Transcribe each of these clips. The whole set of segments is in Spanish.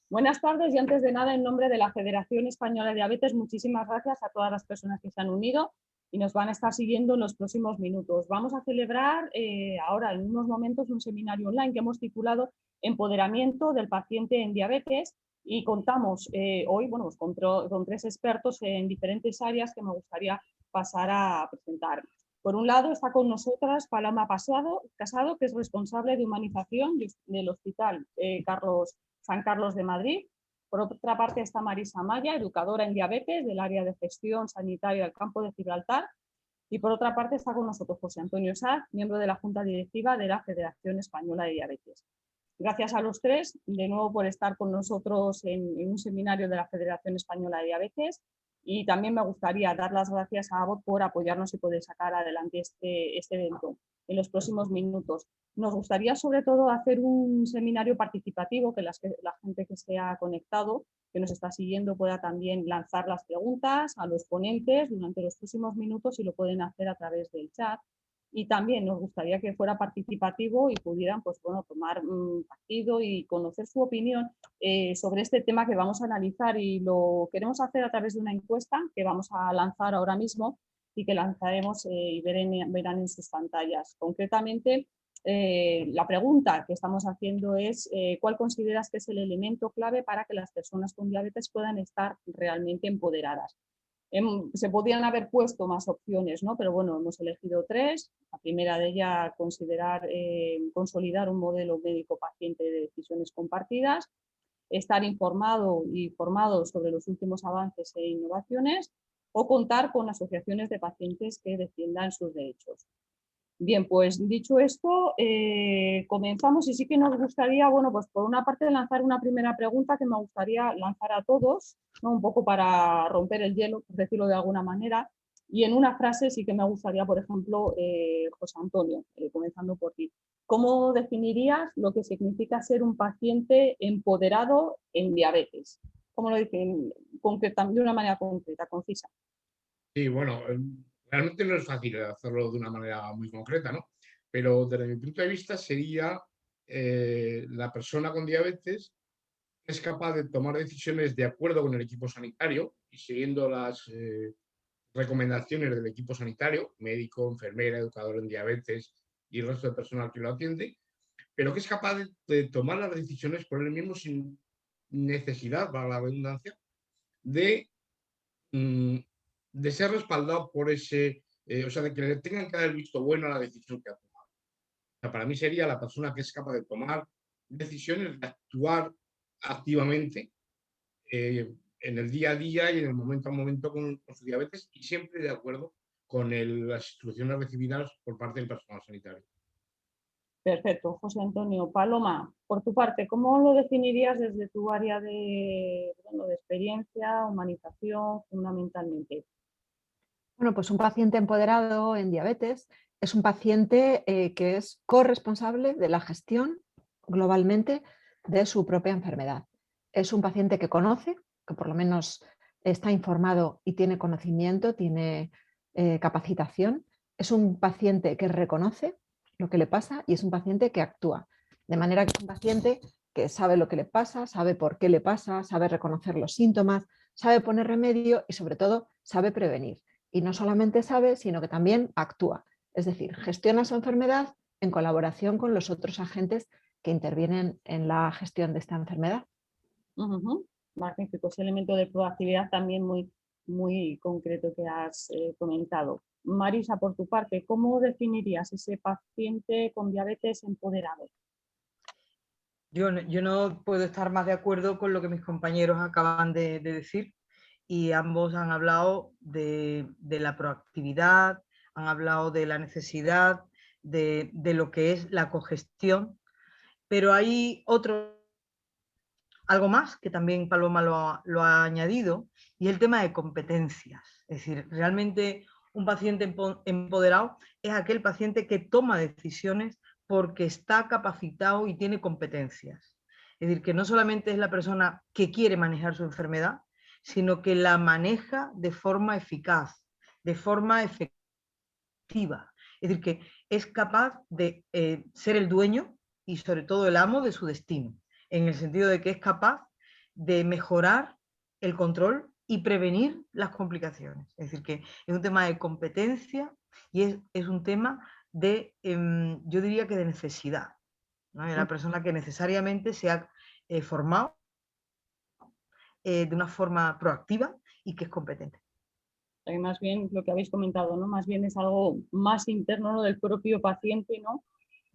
Buenas tardes y antes de nada, en nombre de la Federación Española de Diabetes, muchísimas gracias a todas las personas que se han unido y nos van a estar siguiendo en los próximos minutos. Vamos a celebrar ahora en unos momentos un seminario online que hemos titulado Empoderamiento del paciente en diabetes y contamos hoy pues con 3 expertos en diferentes áreas que me gustaría pasar a presentar. Por un lado está con nosotras Paloma Casado, que es responsable de humanización del Hospital San Carlos de Madrid. Por otra parte está Marisa Maya, educadora en diabetes del área de gestión sanitaria del campo de Gibraltar. Y por otra parte está con nosotros José Antonio Saz, miembro de la Junta Directiva de la Federación Española de Diabetes. Gracias a los 3 de nuevo por estar con nosotros en un seminario de la Federación Española de Diabetes. Y también me gustaría dar las gracias a ABOT por apoyarnos y poder sacar adelante este evento en los próximos minutos. Nos gustaría sobre todo hacer un seminario participativo, que la gente que se ha conectado, que nos está siguiendo, pueda también lanzar las preguntas a los ponentes durante los próximos minutos y lo pueden hacer a través del chat. Y también nos gustaría que fuera participativo y pudieran tomar partido y conocer su opinión sobre este tema que vamos a analizar, y lo queremos hacer a través de una encuesta que vamos a lanzar ahora mismo y que lanzaremos y verán en sus pantallas. Concretamente, la pregunta que estamos haciendo es ¿cuál consideras que es el elemento clave para que las personas con diabetes puedan estar realmente empoderadas? Se podían haber puesto más opciones, ¿no? Pero bueno, hemos elegido 3. La primera de ellas, consolidar un modelo médico-paciente de decisiones compartidas, estar informado y formado sobre los últimos avances e innovaciones, o contar con asociaciones de pacientes que defiendan sus derechos. Bien, pues dicho esto, comenzamos, y sí que nos gustaría, pues por una parte lanzar una primera pregunta que me gustaría lanzar a todos, ¿no? Un poco para romper el hielo, por decirlo de alguna manera, y en una frase sí que me gustaría, por ejemplo, José Antonio, comenzando por ti. ¿Cómo definirías lo que significa ser un paciente empoderado en diabetes? ¿Cómo lo dicen de una manera concreta, concisa? Sí, bueno, realmente no es fácil hacerlo de una manera muy concreta, ¿no? Pero desde mi punto de vista sería la persona con diabetes que es capaz de tomar decisiones de acuerdo con el equipo sanitario y siguiendo las recomendaciones del equipo sanitario, médico, enfermera, educador en diabetes y el resto de personal que lo atiende, pero que es capaz de tomar las decisiones por él mismo sin necesidad, para la redundancia, de de ser respaldado por ese, o sea, de que le tengan que dar el visto bueno a la decisión que ha tomado. O sea, para mí sería la persona que es capaz de tomar decisiones, de actuar activamente en el día a día y en el momento a momento con su diabetes, y siempre de acuerdo con las instrucciones recibidas por parte del personal sanitario. Perfecto, José Antonio. Paloma, por tu parte, ¿cómo lo definirías desde tu área de experiencia, humanización, fundamentalmente? Bueno, pues un paciente empoderado en diabetes es un paciente que es corresponsable de la gestión globalmente de su propia enfermedad. Es un paciente que conoce, que por lo menos está informado y tiene conocimiento, tiene capacitación. Es un paciente que reconoce lo que le pasa y es un paciente que actúa. De manera que es un paciente que sabe lo que le pasa, sabe por qué le pasa, sabe reconocer los síntomas, sabe poner remedio y sobre todo sabe prevenir. Y no solamente sabe, sino que también actúa. Es decir, gestiona su enfermedad en colaboración con los otros agentes que intervienen en la gestión de esta enfermedad. Magnífico, ese elemento de proactividad también muy concreto que has comentado. Marisa, por tu parte, ¿cómo definirías ese paciente con diabetes empoderado? Yo no puedo estar más de acuerdo con lo que mis compañeros acaban de decir, y ambos han hablado de la proactividad, han hablado de la necesidad de lo que es la cogestión, pero hay algo más que también Paloma lo ha añadido, y el tema de competencias. Es decir, realmente un paciente empoderado es aquel paciente que toma decisiones porque está capacitado y tiene competencias. Es decir, que no solamente es la persona que quiere manejar su enfermedad, sino que la maneja de forma eficaz, de forma efectiva. Es decir, que es capaz de ser el dueño y sobre todo el amo de su destino, en el sentido de que es capaz de mejorar el control y prevenir las complicaciones. Es decir, que es un tema de competencia y es un tema de, yo diría que de necesidad, ¿no? De la persona que necesariamente se ha formado de una forma proactiva y que es competente. Más bien lo que habéis comentado, ¿no? Más bien es algo más interno, ¿no? Del propio paciente, ¿no?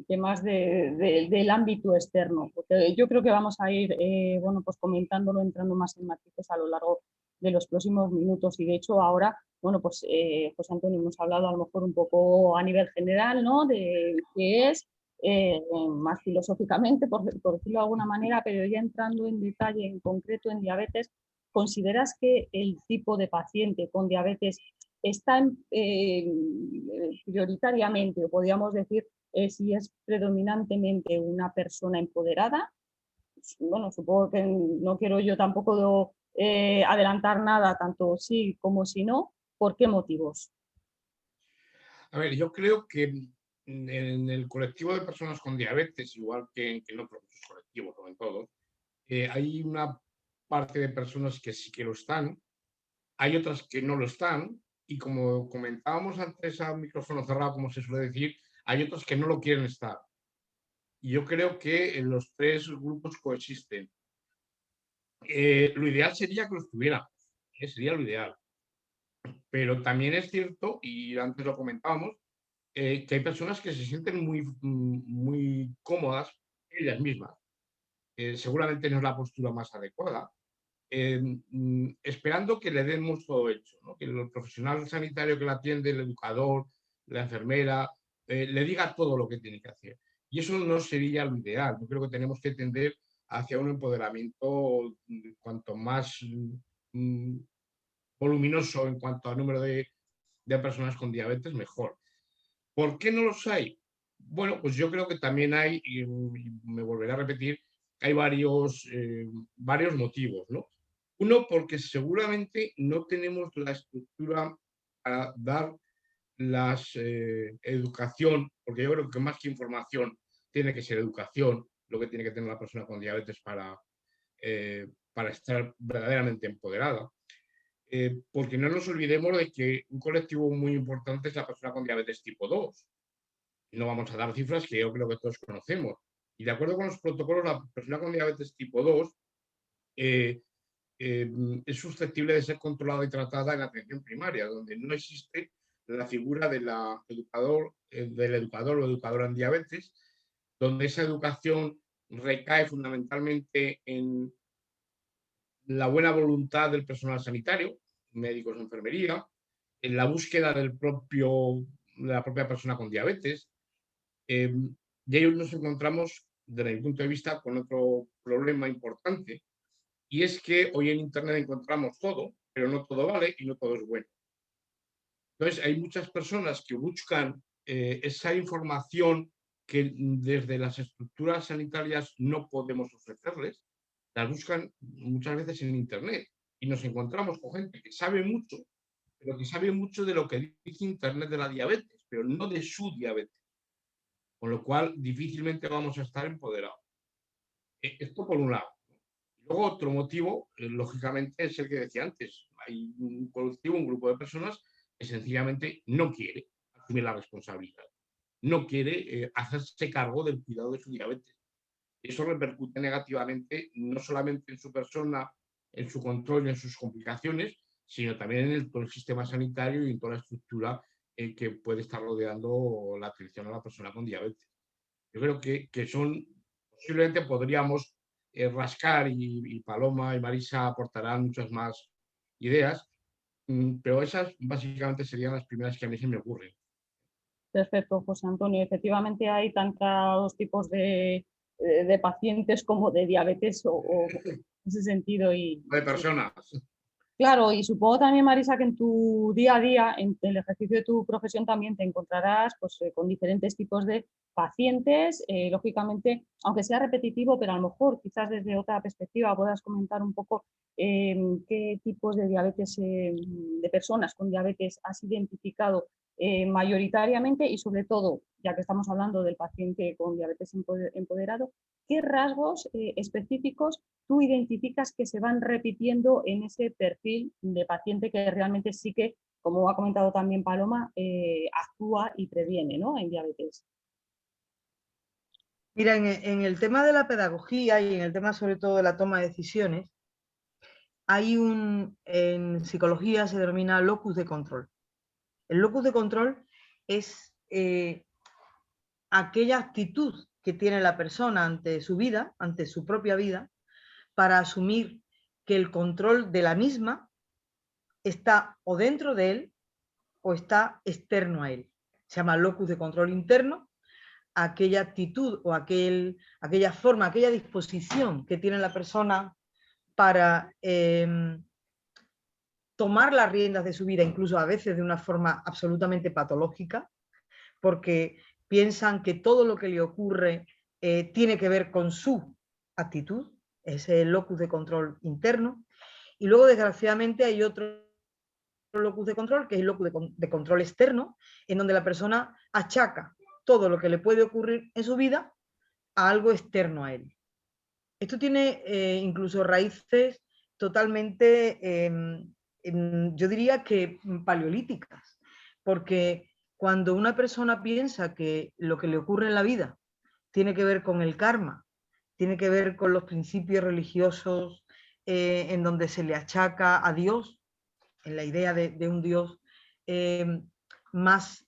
Que más del ámbito externo. Porque yo creo que vamos a ir bueno, pues comentándolo, entrando más en matices a lo largo de los próximos minutos. Y de hecho ahora, bueno, pues José Antonio, hemos hablado a lo mejor un poco a nivel general, ¿no? De qué es, más filosóficamente, por decirlo de alguna manera, pero ya entrando en detalle, en concreto en diabetes, ¿consideras que el tipo de paciente con diabetes está prioritariamente, o podríamos decir, si es predominantemente una persona empoderada? Bueno, supongo que no quiero yo tampoco adelantar nada, tanto sí como si no. ¿Por qué motivos? A ver, yo creo que en el colectivo de personas con diabetes, igual que en otros colectivos o en todos, hay una parte de personas que sí que lo están, hay otras que no lo están, y como comentábamos antes a micrófono cerrado, como se suele decir, hay otras que no lo quieren estar. Y yo creo que los tres grupos coexisten. Lo ideal sería que lo estuviéramos, sería lo ideal. Pero también es cierto, y antes lo comentábamos, que hay personas que se sienten muy cómodas ellas mismas. Seguramente no es la postura más adecuada, esperando que le demos todo hecho, ¿no? Que el profesional sanitario que la atiende, el educador, la enfermera, le diga todo lo que tiene que hacer. Y eso no sería lo ideal. Yo creo que tenemos que tender hacia un empoderamiento cuanto más voluminoso en cuanto al número de personas con diabetes, mejor. ¿Por qué no los hay? Bueno, pues yo creo que también hay, y me volveré a repetir, hay varios motivos, ¿no? Uno, porque seguramente no tenemos la estructura para dar la educación, porque yo creo que más que información tiene que ser educación, lo que tiene que tener la persona con diabetes para estar verdaderamente empoderada. Porque no nos olvidemos de que un colectivo muy importante es la persona con diabetes tipo 2. No vamos a dar cifras que yo creo que todos conocemos. Y de acuerdo con los protocolos, la persona con diabetes tipo 2 es susceptible de ser controlada y tratada en la atención primaria, donde no existe la figura del educador o educadora en diabetes, donde esa educación recae fundamentalmente en la buena voluntad del personal sanitario, médicos de enfermería, en la búsqueda de la propia persona con diabetes. Y ahí nos encontramos, desde mi punto de vista, con otro problema importante, y es que hoy en Internet encontramos todo, pero no todo vale y no todo es bueno. Entonces, hay muchas personas que buscan esa información que desde las estructuras sanitarias no podemos ofrecerles, las buscan muchas veces en Internet, y nos encontramos con gente que sabe mucho, pero que sabe mucho de lo que dice Internet de la diabetes, pero no de su diabetes. Con lo cual, difícilmente vamos a estar empoderados. Esto por un lado. Luego, otro motivo, lógicamente, es el que decía antes. Hay un colectivo, un grupo de personas que sencillamente no quiere asumir la responsabilidad. No quiere hacerse cargo del cuidado de su diabetes. Eso repercute negativamente no solamente en su persona, en su control y en sus complicaciones, sino también en todo el sistema sanitario y en toda la estructura que puede estar rodeando la atención a la persona con diabetes. Yo creo que posiblemente podríamos rascar, y Paloma y Marisa aportarán muchas más ideas, pero esas básicamente serían las primeras que a mí se me ocurren. Perfecto, José Antonio. Efectivamente hay tantos tipos de pacientes como de diabetes o en ese sentido. De personas. Claro, y supongo también, Marisa, que en tu día a día, en el ejercicio de tu profesión, también te encontrarás pues, con diferentes tipos de pacientes. Lógicamente, aunque sea repetitivo, pero a lo mejor quizás desde otra perspectiva puedas comentar un poco qué tipos de diabetes, de personas con diabetes has identificado mayoritariamente y sobre todo, ya que estamos hablando del paciente con diabetes empoderado, ¿qué rasgos específicos tú identificas que se van repitiendo en ese perfil de paciente que realmente sí que, como ha comentado también Paloma, actúa y previene, ¿no?, en diabetes? Mira, en el tema de la pedagogía y en el tema sobre todo de la toma de decisiones, en psicología se denomina locus de control. El locus de control es aquella actitud que tiene la persona ante su vida, ante su propia vida, para asumir que el control de la misma está o dentro de él o está externo a él. Se llama locus de control interno, aquella actitud o aquella forma, aquella disposición que tiene la persona para tomar las riendas de su vida, incluso a veces de una forma absolutamente patológica, porque piensan que todo lo que le ocurre tiene que ver con su actitud, ese locus de control interno. Y luego, desgraciadamente, hay otro locus de control, que es el locus de control externo, en donde la persona achaca todo lo que le puede ocurrir en su vida a algo externo a él. Esto tiene incluso raíces totalmente, yo diría que paleolíticas, porque cuando una persona piensa que lo que le ocurre en la vida tiene que ver con el karma, tiene que ver con los principios religiosos en donde se le achaca a Dios, en la idea de un Dios más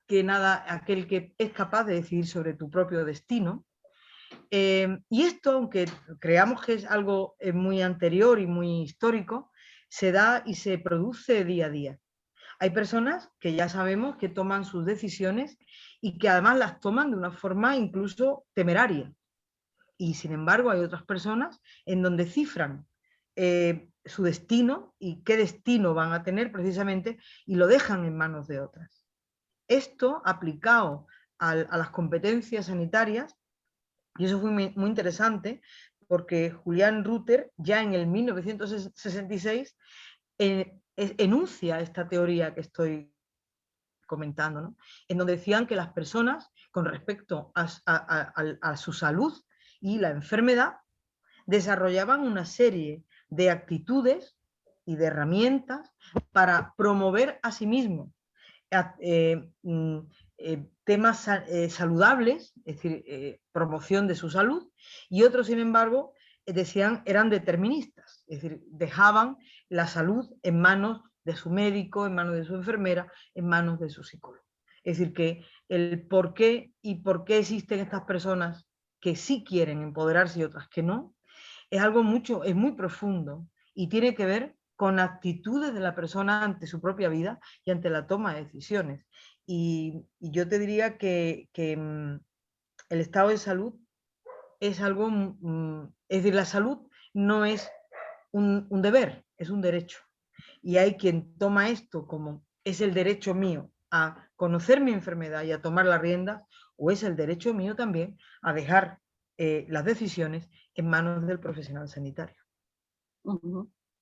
que nada aquel que es capaz de decidir sobre tu propio destino. Y esto, aunque creamos que es algo muy anterior y muy histórico, se da y se produce día a día. Hay personas que ya sabemos que toman sus decisiones y que además las toman de una forma incluso temeraria. Y sin embargo hay otras personas en donde cifran su destino y qué destino van a tener precisamente y lo dejan en manos de otras. Esto aplicado a las competencias sanitarias, y eso fue muy interesante, porque Julián Rutter ya en el 1966 enuncia esta teoría que estoy comentando, ¿no?, en donde decían que las personas, con respecto a su salud y la enfermedad, desarrollaban una serie de actitudes y de herramientas para promover a sí mismos temas saludables, es decir, promoción de su salud, y otros, sin embargo, decían eran deterministas, es decir, dejaban la salud en manos de su médico, en manos de su enfermera, en manos de su psicólogo. Es decir, que el por qué y por qué existen estas personas que sí quieren empoderarse y otras que no, es algo es muy profundo y tiene que ver con actitudes de la persona ante su propia vida y ante la toma de decisiones. Y yo te diría que el estado de salud es algo, es decir, la salud no es un deber, es un derecho. Y hay quien toma esto como es el derecho mío a conocer mi enfermedad y a tomar las riendas, o es el derecho mío también a dejar las decisiones en manos del profesional sanitario.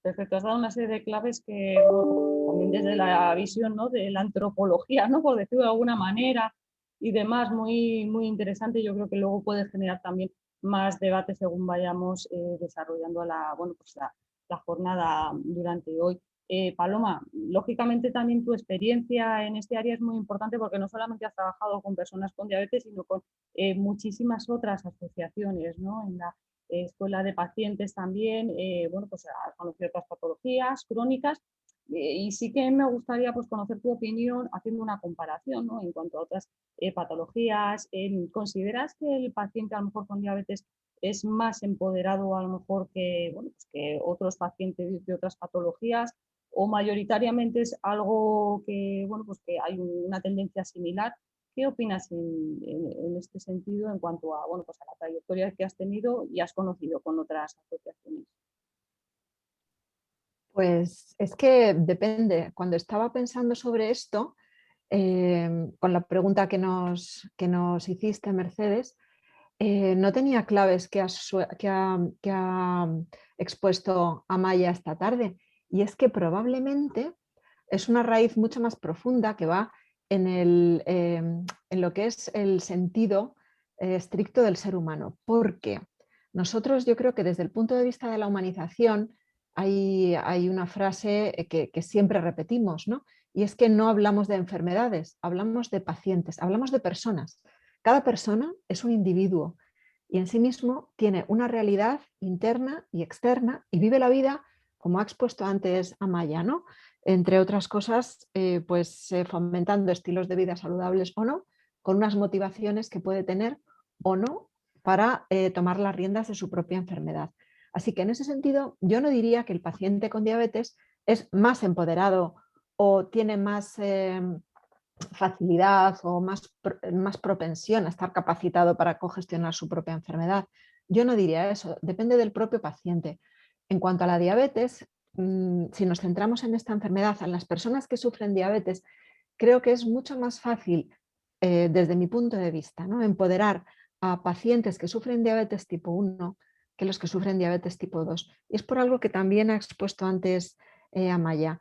Perfecto, has dado una serie de claves que, bueno, también desde la visión, ¿no?, de la antropología, ¿no?, por decirlo de alguna manera, y demás, muy, muy interesante. Yo creo que luego puede generar también más debate según vayamos desarrollando la jornada durante hoy. Paloma, lógicamente también tu experiencia en este área es muy importante porque no solamente has trabajado con personas con diabetes, sino con muchísimas otras asociaciones, ¿no?, en la escuela de pacientes también, bueno, pues has conocido otras patologías crónicas y sí que me gustaría pues conocer tu opinión haciendo una comparación, ¿no?, en cuanto a otras patologías. ¿Consideras que el paciente a lo mejor con diabetes es más empoderado a lo mejor que, bueno, pues que otros pacientes de otras patologías, o mayoritariamente es algo que, bueno, pues que hay una tendencia similar? ¿Qué opinas en este sentido en cuanto a, bueno, pues a la trayectoria que has tenido y has conocido con otras asociaciones? Pues es que depende. Cuando estaba pensando sobre esto, con la pregunta que nos hiciste, Mercedes, no tenía claves que ha expuesto Amaya esta tarde. Y es que probablemente es una raíz mucho más profunda que va en lo que es el sentido estricto del ser humano. Porque nosotros, yo creo que desde el punto de vista de la humanización hay una frase que siempre repetimos, ¿no? Y es que no hablamos de enfermedades, hablamos de pacientes, hablamos de personas. Cada persona es un individuo y en sí mismo tiene una realidad interna y externa y vive la vida, como ha expuesto antes Amaya, ¿no? Entre otras cosas, fomentando estilos de vida saludables o no, con unas motivaciones que puede tener o no para tomar las riendas de su propia enfermedad. Así que en ese sentido, yo no diría que el paciente con diabetes es más empoderado o tiene más facilidad o más propensión a estar capacitado para cogestionar su propia enfermedad. Yo no diría eso, depende del propio paciente. En cuanto a la diabetes, si nos centramos en esta enfermedad, en las personas que sufren diabetes, creo que es mucho más fácil, desde mi punto de vista, ¿no?, empoderar a pacientes que sufren diabetes tipo 1 que los que sufren diabetes tipo 2. Y es por algo que también ha expuesto antes Amaya,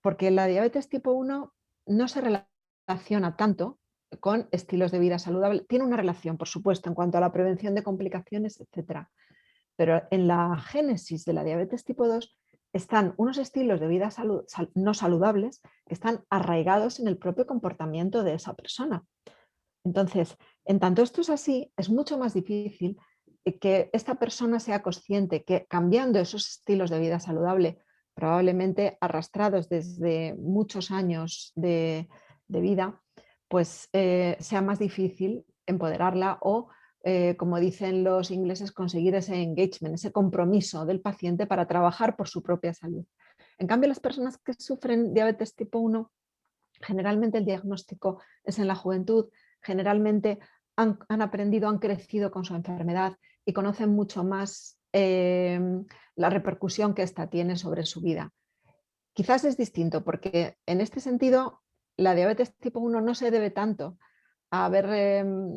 porque la diabetes tipo 1 no se relaciona tanto con estilos de vida saludable. Tiene una relación, por supuesto, en cuanto a la prevención de complicaciones, etc. Pero en la génesis de la diabetes tipo 2 están unos estilos de vida no saludables que están arraigados en el propio comportamiento de esa persona. Entonces, en tanto esto es así, es mucho más difícil que esta persona sea consciente que cambiando esos estilos de vida saludable, probablemente arrastrados desde muchos años de vida, pues sea más difícil empoderarla o, como dicen los ingleses, conseguir ese engagement, ese compromiso del paciente para trabajar por su propia salud. En cambio, las personas que sufren diabetes tipo 1, generalmente el diagnóstico es en la juventud, generalmente han aprendido, han crecido con su enfermedad y conocen mucho más la repercusión que ésta tiene sobre su vida. Quizás es distinto porque en este sentido la diabetes tipo 1 no se debe tanto a haber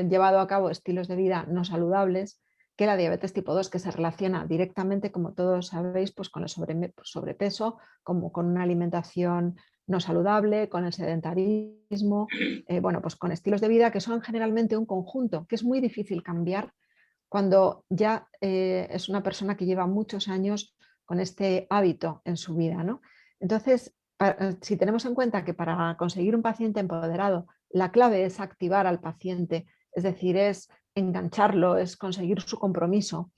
llevado a cabo estilos de vida no saludables que la diabetes tipo 2, que se relaciona directamente, como todos sabéis, pues con el sobrepeso, como con una alimentación no saludable, con el sedentarismo, pues con estilos de vida que son generalmente un conjunto, que es muy difícil cambiar cuando ya es una persona que lleva muchos años con este hábito en su vida, ¿no? Entonces, si tenemos en cuenta que para conseguir un paciente empoderado, la clave es activar al paciente, es decir, es engancharlo, es conseguir su compromiso,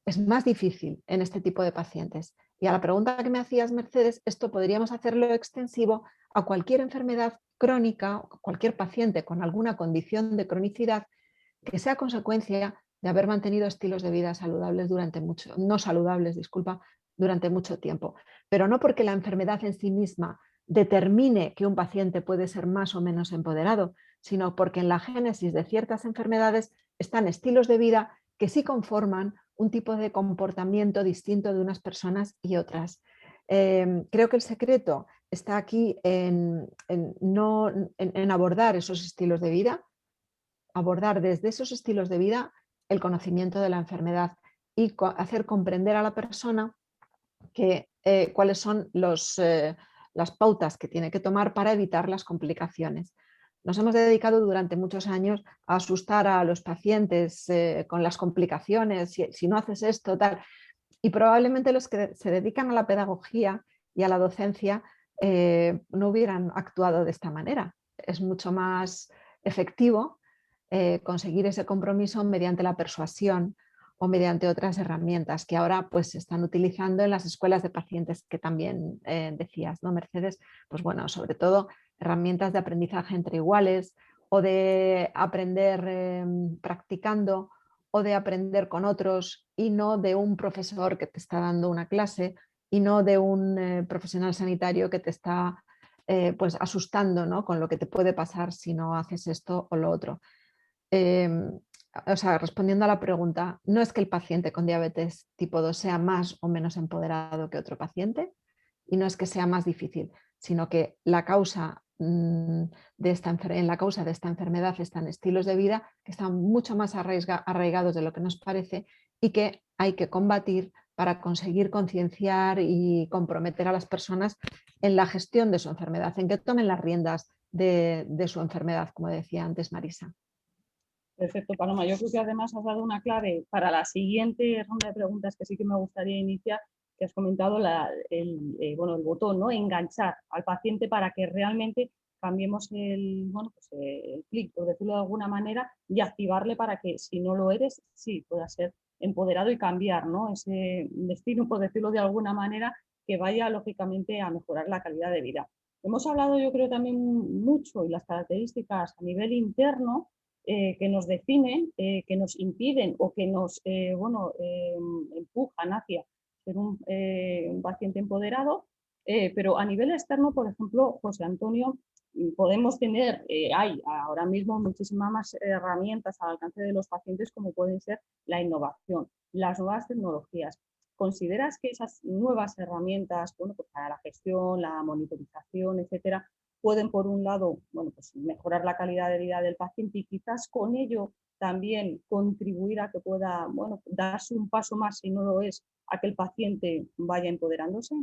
es más difícil en este tipo de pacientes. Y a la pregunta que me hacías, Mercedes, esto podríamos hacerlo extensivo a cualquier enfermedad crónica, cualquier paciente con alguna condición de cronicidad que sea consecuencia de haber mantenido estilos de vida saludables no saludables, disculpa, durante mucho tiempo. Pero no porque la enfermedad en sí misma determine que un paciente puede ser más o menos empoderado, sino porque en la génesis de ciertas enfermedades están estilos de vida que sí conforman un tipo de comportamiento distinto de unas personas y otras. Creo que el secreto está aquí en abordar esos estilos de vida, abordar desde esos estilos de vida el conocimiento de la enfermedad y hacer comprender a la persona cuáles son las pautas que tiene que tomar para evitar las complicaciones. Nos hemos dedicado durante muchos años a asustar a los pacientes con las complicaciones, si no haces esto, tal. Y probablemente los que se dedican a la pedagogía y a la docencia no hubieran actuado de esta manera. Es mucho más efectivo conseguir ese compromiso mediante la persuasión o mediante otras herramientas que ahora pues se están utilizando en las escuelas de pacientes que también decías, ¿no, Mercedes? Pues bueno, sobre todo herramientas de aprendizaje entre iguales o de aprender practicando o de aprender con otros y no de un profesor que te está dando una clase y no de un profesional sanitario que te está pues asustando, ¿no?, con lo que te puede pasar si no haces esto o lo otro. Respondiendo a la pregunta, no es que el paciente con diabetes tipo 2 sea más o menos empoderado que otro paciente y no es que sea más difícil, sino que la causa en la causa de esta enfermedad están estilos de vida que están mucho más arraigados de lo que nos parece y que hay que combatir para conseguir concienciar y comprometer a las personas en la gestión de su enfermedad, en que tomen las riendas de su enfermedad, como decía antes Marisa. Perfecto, Paloma. Yo creo que además has dado una clave para la siguiente ronda de preguntas que sí que me gustaría iniciar, que has comentado el botón, ¿no? Enganchar al paciente para que realmente cambiemos el clic, por decirlo de alguna manera, y activarle para que, si no lo eres, sí pueda ser empoderado y cambiar, ¿no? Ese destino, por decirlo de alguna manera, que vaya lógicamente a mejorar la calidad de vida. Hemos hablado, yo creo, también mucho, y las características a nivel interno, que nos definen, que nos impiden o que nos empujan hacia ser un paciente empoderado, pero a nivel externo, por ejemplo, José Antonio, podemos tener, hay ahora mismo muchísimas más herramientas al alcance de los pacientes, como pueden ser la innovación, las nuevas tecnologías. ¿Consideras que esas nuevas herramientas, pues para la gestión, la monitorización, etcétera, pueden, por un lado, mejorar la calidad de vida del paciente y quizás con ello también contribuir a que pueda darse un paso más, si no lo es, a que el paciente vaya empoderándose?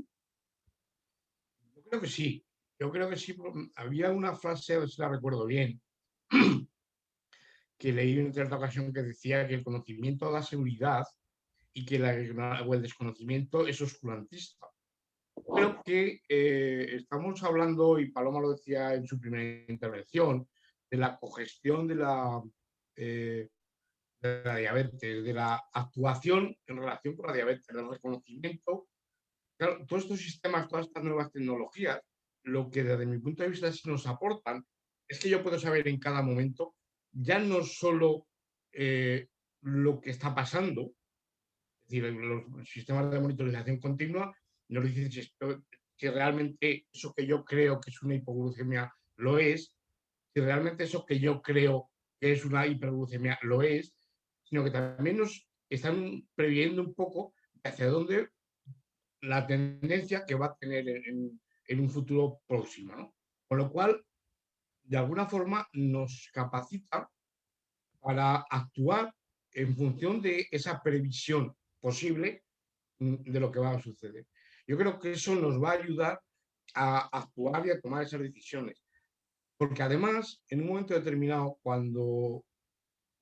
Yo creo que sí. Yo creo que sí. Había una frase, a ver si la recuerdo bien, que leí en cierta ocasión que decía que el conocimiento da seguridad y que el desconocimiento es oscurantista. Creo que estamos hablando, y Paloma lo decía en su primera intervención, de la cogestión de la diabetes, de la actuación en relación con la diabetes, del reconocimiento. Claro, todos estos sistemas, todas estas nuevas tecnologías, lo que desde mi punto de vista sí nos aportan es que yo puedo saber en cada momento ya no solo lo que está pasando, es decir, los sistemas de monitorización continua nos dicen si realmente eso que yo creo que es una hipoglucemia lo es, si realmente eso que yo creo que es una hiperglucemia lo es, sino que también nos están previendo un poco hacia dónde la tendencia que va a tener en un futuro próximo, ¿no? Con lo cual, de alguna forma, nos capacita para actuar en función de esa previsión posible de lo que va a suceder. Yo creo que eso nos va a ayudar a actuar y a tomar esas decisiones. Porque además, en un momento determinado,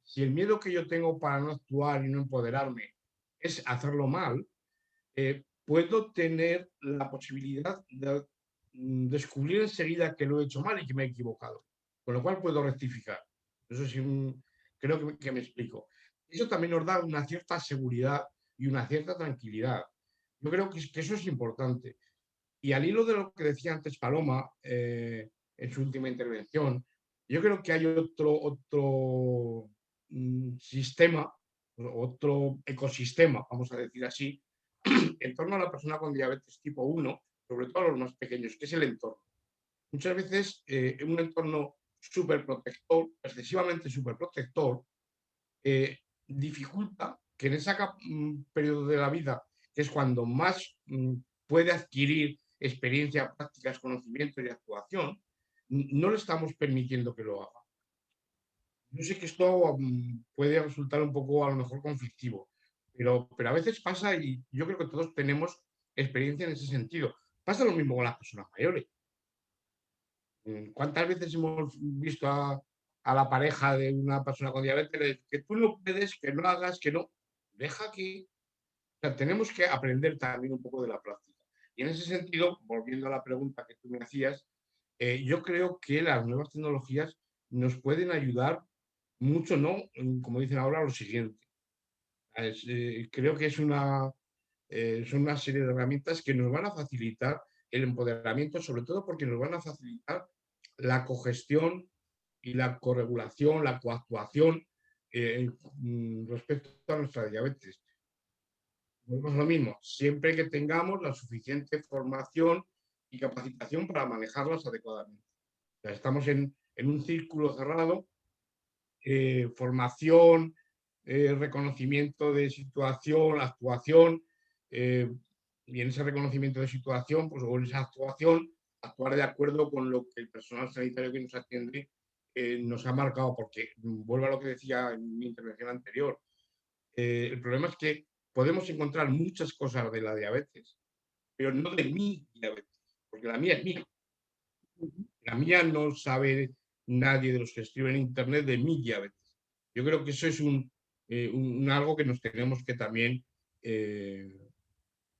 si el miedo que yo tengo para no actuar y no empoderarme es hacerlo mal, puedo tener la posibilidad de descubrir enseguida que lo he hecho mal y que me he equivocado, con lo cual puedo rectificar. Eso sí, creo que me explico. Eso también nos da una cierta seguridad y una cierta tranquilidad. Yo creo que eso es importante. Y al hilo de lo que decía antes Paloma en su última intervención, yo creo que hay otro sistema, otro ecosistema, vamos a decir así, en torno a la persona con diabetes tipo 1, sobre todo a los más pequeños, que es el entorno. Muchas veces un entorno superprotector, excesivamente superprotector, dificulta que en ese periodo de la vida, que es cuando más puede adquirir experiencia, prácticas, conocimiento y actuación, no le estamos permitiendo que lo haga. Yo sé que esto puede resultar un poco a lo mejor conflictivo, pero a veces pasa y yo creo que todos tenemos experiencia en ese sentido. Pasa lo mismo con las personas mayores. ¿Cuántas veces hemos visto a la pareja de una persona con diabetes que tú no puedes, que no hagas, que no? Deja que... O sea, tenemos que aprender también un poco de la práctica. Y en ese sentido, volviendo a la pregunta que tú me hacías, yo creo que las nuevas tecnologías nos pueden ayudar mucho, ¿no? Como dicen ahora, lo siguiente. Creo que son una serie de herramientas que nos van a facilitar el empoderamiento, sobre todo porque nos van a facilitar la cogestión y la corregulación, la coactuación respecto a nuestra diabetes. Volvemos a lo mismo, siempre que tengamos la suficiente formación y capacitación para manejarlas adecuadamente. O sea, estamos en un círculo cerrado, formación, reconocimiento de situación, actuación, y en ese reconocimiento de situación, pues, o en esa actuación, actuar de acuerdo con lo que el personal sanitario que nos atiende nos ha marcado, porque vuelvo a lo que decía en mi intervención anterior. El problema es que podemos encontrar muchas cosas de la diabetes, pero no de mi diabetes, porque la mía es mía. La mía no sabe nadie de los que escriben en Internet de mi diabetes. Yo creo que eso es algo que nos tenemos que también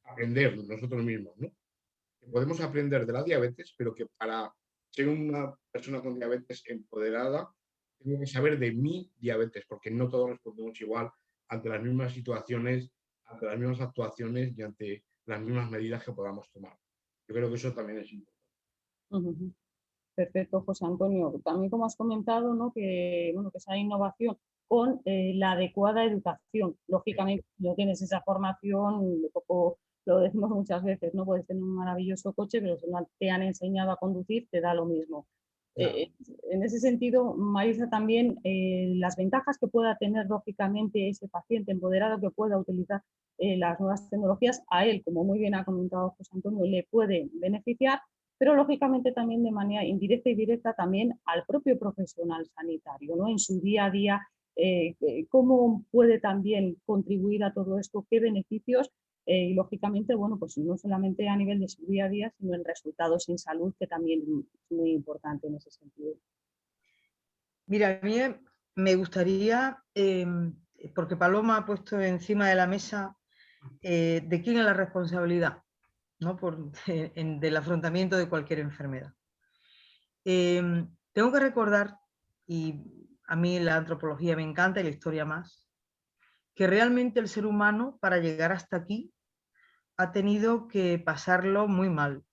aprender nosotros mismos, ¿no? Que podemos aprender de la diabetes, pero que para ser una persona con diabetes empoderada, tengo que saber de mi diabetes, porque no todos respondemos igual ante las mismas situaciones, ante las mismas actuaciones y ante las mismas medidas que podamos tomar. Yo creo que eso también es importante. Perfecto, José Antonio. También como has comentado, ¿no? que esa innovación con la adecuada educación. Lógicamente, si no tienes esa formación, poco, lo decimos muchas veces, no puedes tener un maravilloso coche, pero si no te han enseñado a conducir, te da lo mismo. Claro. En ese sentido, Marisa, también las ventajas que pueda tener, lógicamente, ese paciente empoderado que pueda utilizar las nuevas tecnologías, a él, como muy bien ha comentado José Antonio, le puede beneficiar, pero lógicamente también de manera indirecta y directa también al propio profesional sanitario, ¿no? En su día a día, cómo puede también contribuir a todo esto, qué beneficios, y lógicamente, bueno, pues no solamente a nivel de su día a día, sino en resultados en salud, que también es muy importante en ese sentido. Mira, a mí me gustaría, porque Paloma ha puesto encima de la mesa de quién es la responsabilidad, ¿no? Del afrontamiento de cualquier enfermedad. Tengo que recordar, y a mí la antropología me encanta y la historia más, que realmente el ser humano para llegar hasta aquí ha tenido que pasarlo muy mal.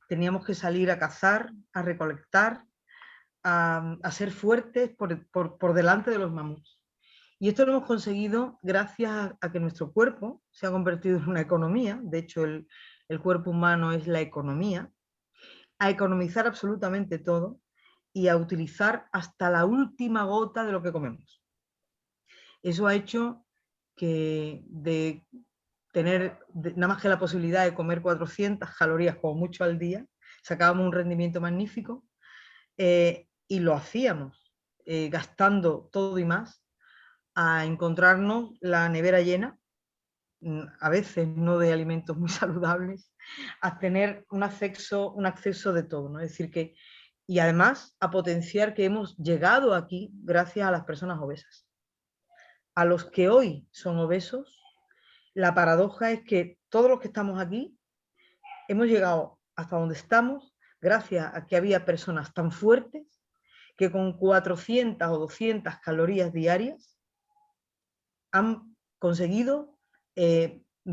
Teníamos que salir a cazar, a recolectar, a ser fuertes por delante de los mamuts. Y esto lo hemos conseguido gracias a que nuestro cuerpo se ha convertido en una economía. De hecho, el cuerpo humano es la economía. A economizar absolutamente todo y a utilizar hasta la última gota de lo que comemos. Eso ha hecho que de tener nada más que la posibilidad de comer 400 calorías como mucho al día, sacábamos un rendimiento magnífico, y lo hacíamos gastando todo y más, a encontrarnos la nevera llena, a veces no de alimentos muy saludables, a tener un acceso de todo, ¿no? Es decir, que, y además a potenciar que hemos llegado aquí gracias a las personas obesas. A los que hoy son obesos, la paradoja es que todos los que estamos aquí hemos llegado hasta donde estamos gracias a que había personas tan fuertes que con 400 o 200 calorías diarias han conseguido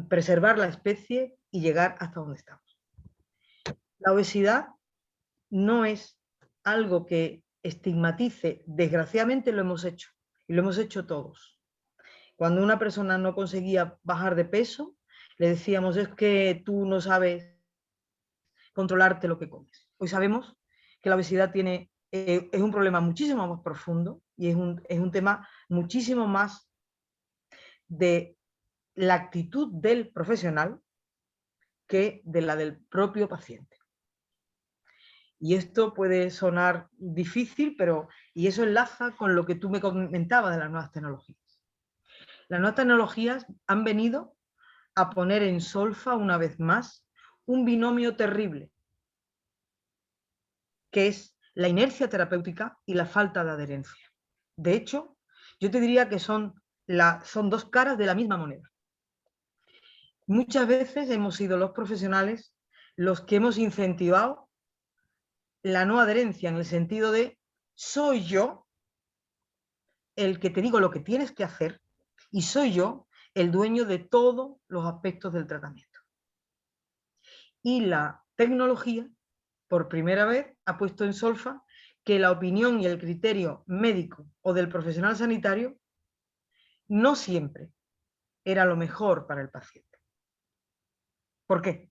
preservar la especie y llegar hasta donde estamos. La obesidad no es algo que estigmatice, desgraciadamente lo hemos hecho, y lo hemos hecho todos. Cuando una persona no conseguía bajar de peso, le decíamos, es que tú no sabes controlarte lo que comes. Hoy sabemos que la obesidad es un problema muchísimo más profundo y es un tema muchísimo más de la actitud del profesional que de la del propio paciente. Y esto puede sonar difícil, y eso enlaza con lo que tú me comentabas de las nuevas tecnologías. Las nuevas tecnologías han venido a poner en solfa una vez más un binomio terrible, que es la inercia terapéutica y la falta de adherencia. De hecho, yo te diría que son dos caras de la misma moneda. Muchas veces hemos sido los profesionales los que hemos incentivado la no adherencia, en el sentido de soy yo el que te digo lo que tienes que hacer y soy yo el dueño de todos los aspectos del tratamiento. Y la tecnología, por primera vez, ha puesto en solfa que la opinión y el criterio médico o del profesional sanitario no siempre era lo mejor para el paciente. ¿Por qué?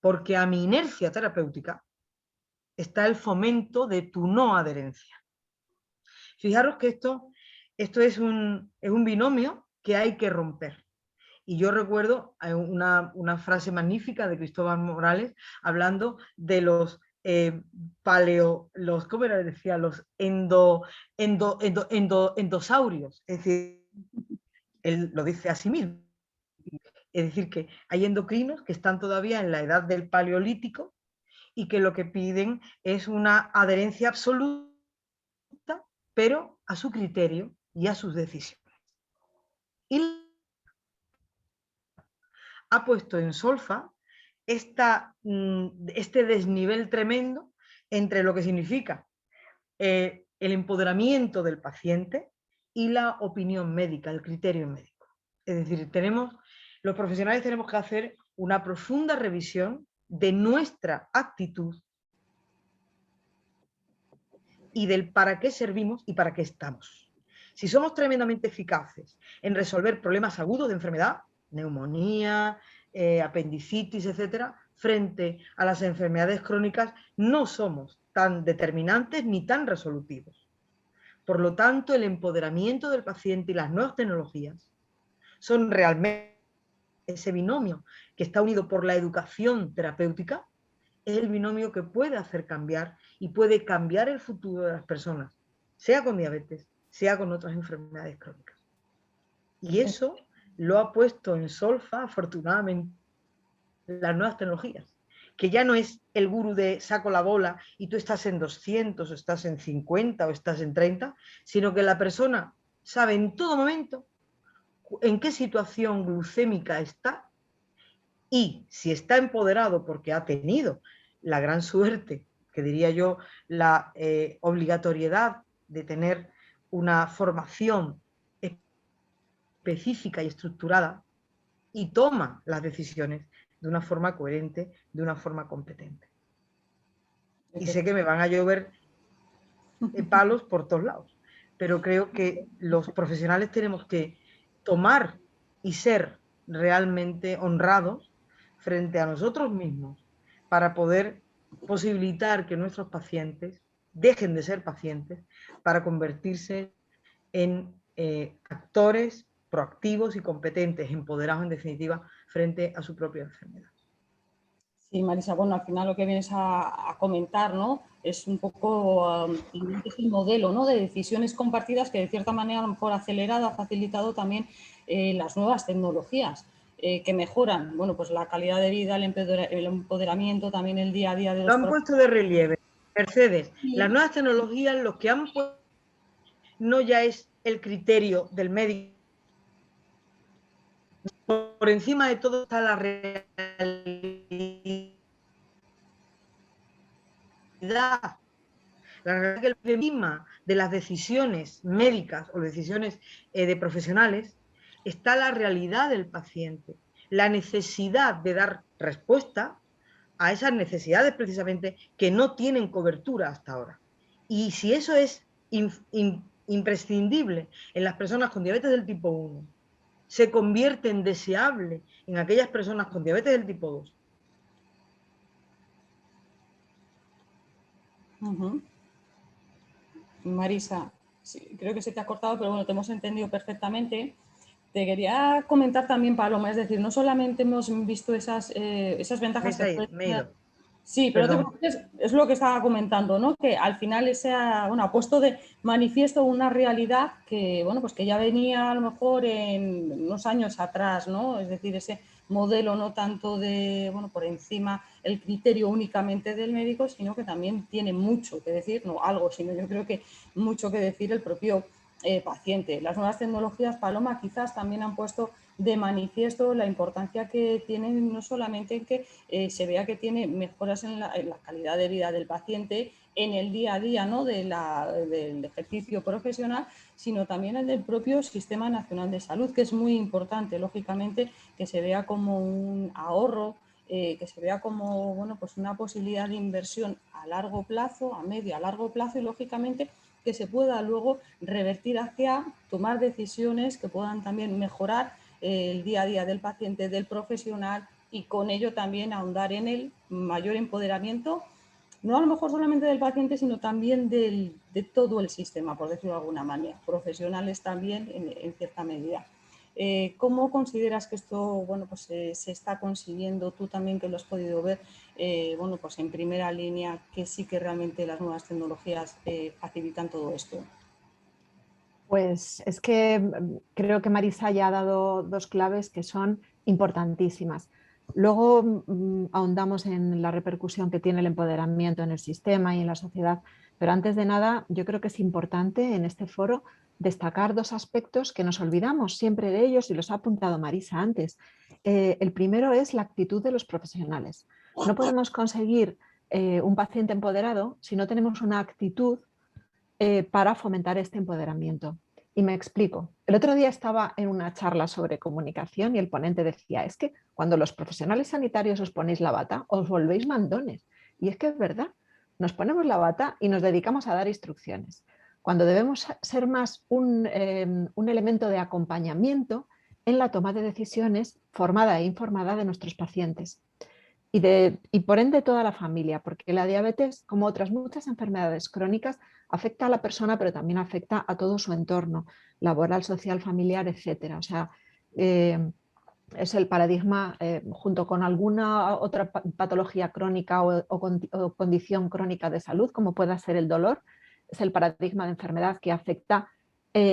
Porque a mi inercia terapéutica está el fomento de tu no adherencia. Fijaros que esto es un binomio que hay que romper. Y yo recuerdo una frase magnífica de Cristóbal Morales hablando de los ¿cómo era? Decía, los endosaurios. Es decir, él lo dice a sí mismo. Es decir, que hay endocrinos que están todavía en la edad del paleolítico y que lo que piden es una adherencia absoluta, pero a su criterio y a sus decisiones. Y ha puesto en solfa este desnivel tremendo entre lo que significa el empoderamiento del paciente y la opinión médica, el criterio médico. Es decir, los profesionales tenemos que hacer una profunda revisión de nuestra actitud y del para qué servimos y para qué estamos. Si somos tremendamente eficaces en resolver problemas agudos de enfermedad, neumonía, apendicitis, etcétera, frente a las enfermedades crónicas, no somos tan determinantes ni tan resolutivos. Por lo tanto, el empoderamiento del paciente y las nuevas tecnologías son realmente ese binomio que está unido por la educación terapéutica, es el binomio que puede hacer cambiar y puede cambiar el futuro de las personas, sea con diabetes, sea con otras enfermedades crónicas. Y eso lo ha puesto en solfa, afortunadamente, las nuevas tecnologías, que ya no es el gurú de saco la bola y tú estás en 200 o estás en 50 o estás en 30, sino que la persona sabe en todo momento en qué situación glucémica está y si está empoderado porque ha tenido la gran suerte, que diría yo, la obligatoriedad de tener una formación específica y estructurada y toma las decisiones de una forma coherente, de una forma competente. Y sé que me van a llover palos por todos lados, pero creo que los profesionales tenemos que tomar y ser realmente honrados frente a nosotros mismos para poder posibilitar que nuestros pacientes dejen de ser pacientes para convertirse en actores proactivos y competentes, empoderados en definitiva, frente a su propia enfermedad. Sí, Marisa, bueno, al final lo que vienes a comentar, ¿no? Es un poco es el modelo, ¿no? De decisiones compartidas que de cierta manera a lo mejor ha acelerado, ha facilitado también las nuevas tecnologías que mejoran, bueno, pues la calidad de vida, el empoderamiento, también el día a día de los... Lo han puesto de relieve, Mercedes. Sí. Las nuevas tecnologías, lo que han puesto no ya es el criterio del médico. Por encima de todo está la realidad. La realidad que por encima de las decisiones médicas o decisiones de profesionales está la realidad del paciente, la necesidad de dar respuesta a esas necesidades precisamente que no tienen cobertura hasta ahora. Y si eso es imprescindible en las personas con diabetes del tipo 1, se convierte en deseable en aquellas personas con diabetes del tipo 2. Marisa, sí, creo que se te ha cortado, pero bueno, te hemos entendido perfectamente. Te quería comentar también, Paloma, es decir, no solamente hemos visto esas ventajas que pueden tener. Sí, pero es lo que estaba comentando, ¿no? Que al final ha puesto de manifiesto una realidad que, bueno, pues que ya venía a lo mejor en unos años atrás, ¿no? Es decir, ese modelo no tanto de, bueno, por encima el criterio únicamente del médico, sino que también tiene mucho que decir, no algo, sino yo creo que mucho que decir el propio paciente. Las nuevas tecnologías, Paloma, quizás también han puesto de manifiesto la importancia que tienen, no solamente en que se vea que tiene mejoras en la calidad de vida del paciente, en el día a día, ¿no? del ejercicio profesional, sino también el del propio Sistema Nacional de Salud, que es muy importante, lógicamente, que se vea como un ahorro, que se vea como, bueno, pues una posibilidad de inversión a largo plazo, a medio, a largo plazo, y lógicamente que se pueda luego revertir hacia tomar decisiones que puedan también mejorar el día a día del paciente, del profesional, y con ello también ahondar en el mayor empoderamiento, no a lo mejor solamente del paciente, sino también de todo el sistema, por decirlo de alguna manera, profesionales también en cierta medida. ¿Cómo consideras que esto, bueno, pues, se está consiguiendo? Tú también, que lo has podido ver, bueno, pues en primera línea, que sí que realmente las nuevas tecnologías facilitan todo esto. Pues es que creo que Marisa ya ha dado dos claves que son importantísimas. Luego ahondamos en la repercusión que tiene el empoderamiento en el sistema y en la sociedad, pero antes de nada yo creo que es importante en este foro destacar dos aspectos que nos olvidamos siempre de ellos y los ha apuntado Marisa antes. El primero es la actitud de los profesionales. No podemos conseguir un paciente empoderado si no tenemos una actitud para fomentar este empoderamiento. Y me explico. El otro día estaba en una charla sobre comunicación y el ponente decía, es que cuando los profesionales sanitarios os ponéis la bata, os volvéis mandones. Y es que es verdad, nos ponemos la bata y nos dedicamos a dar instrucciones, cuando debemos ser más un elemento de acompañamiento en la toma de decisiones formada e informada de nuestros pacientes. Y por ende toda la familia, porque la diabetes, como otras muchas enfermedades crónicas, afecta a la persona, pero también afecta a todo su entorno, laboral, social, familiar, etc. O sea, es el paradigma, junto con alguna otra patología crónica o condición crónica de salud, como pueda ser el dolor, es el paradigma de enfermedad que afecta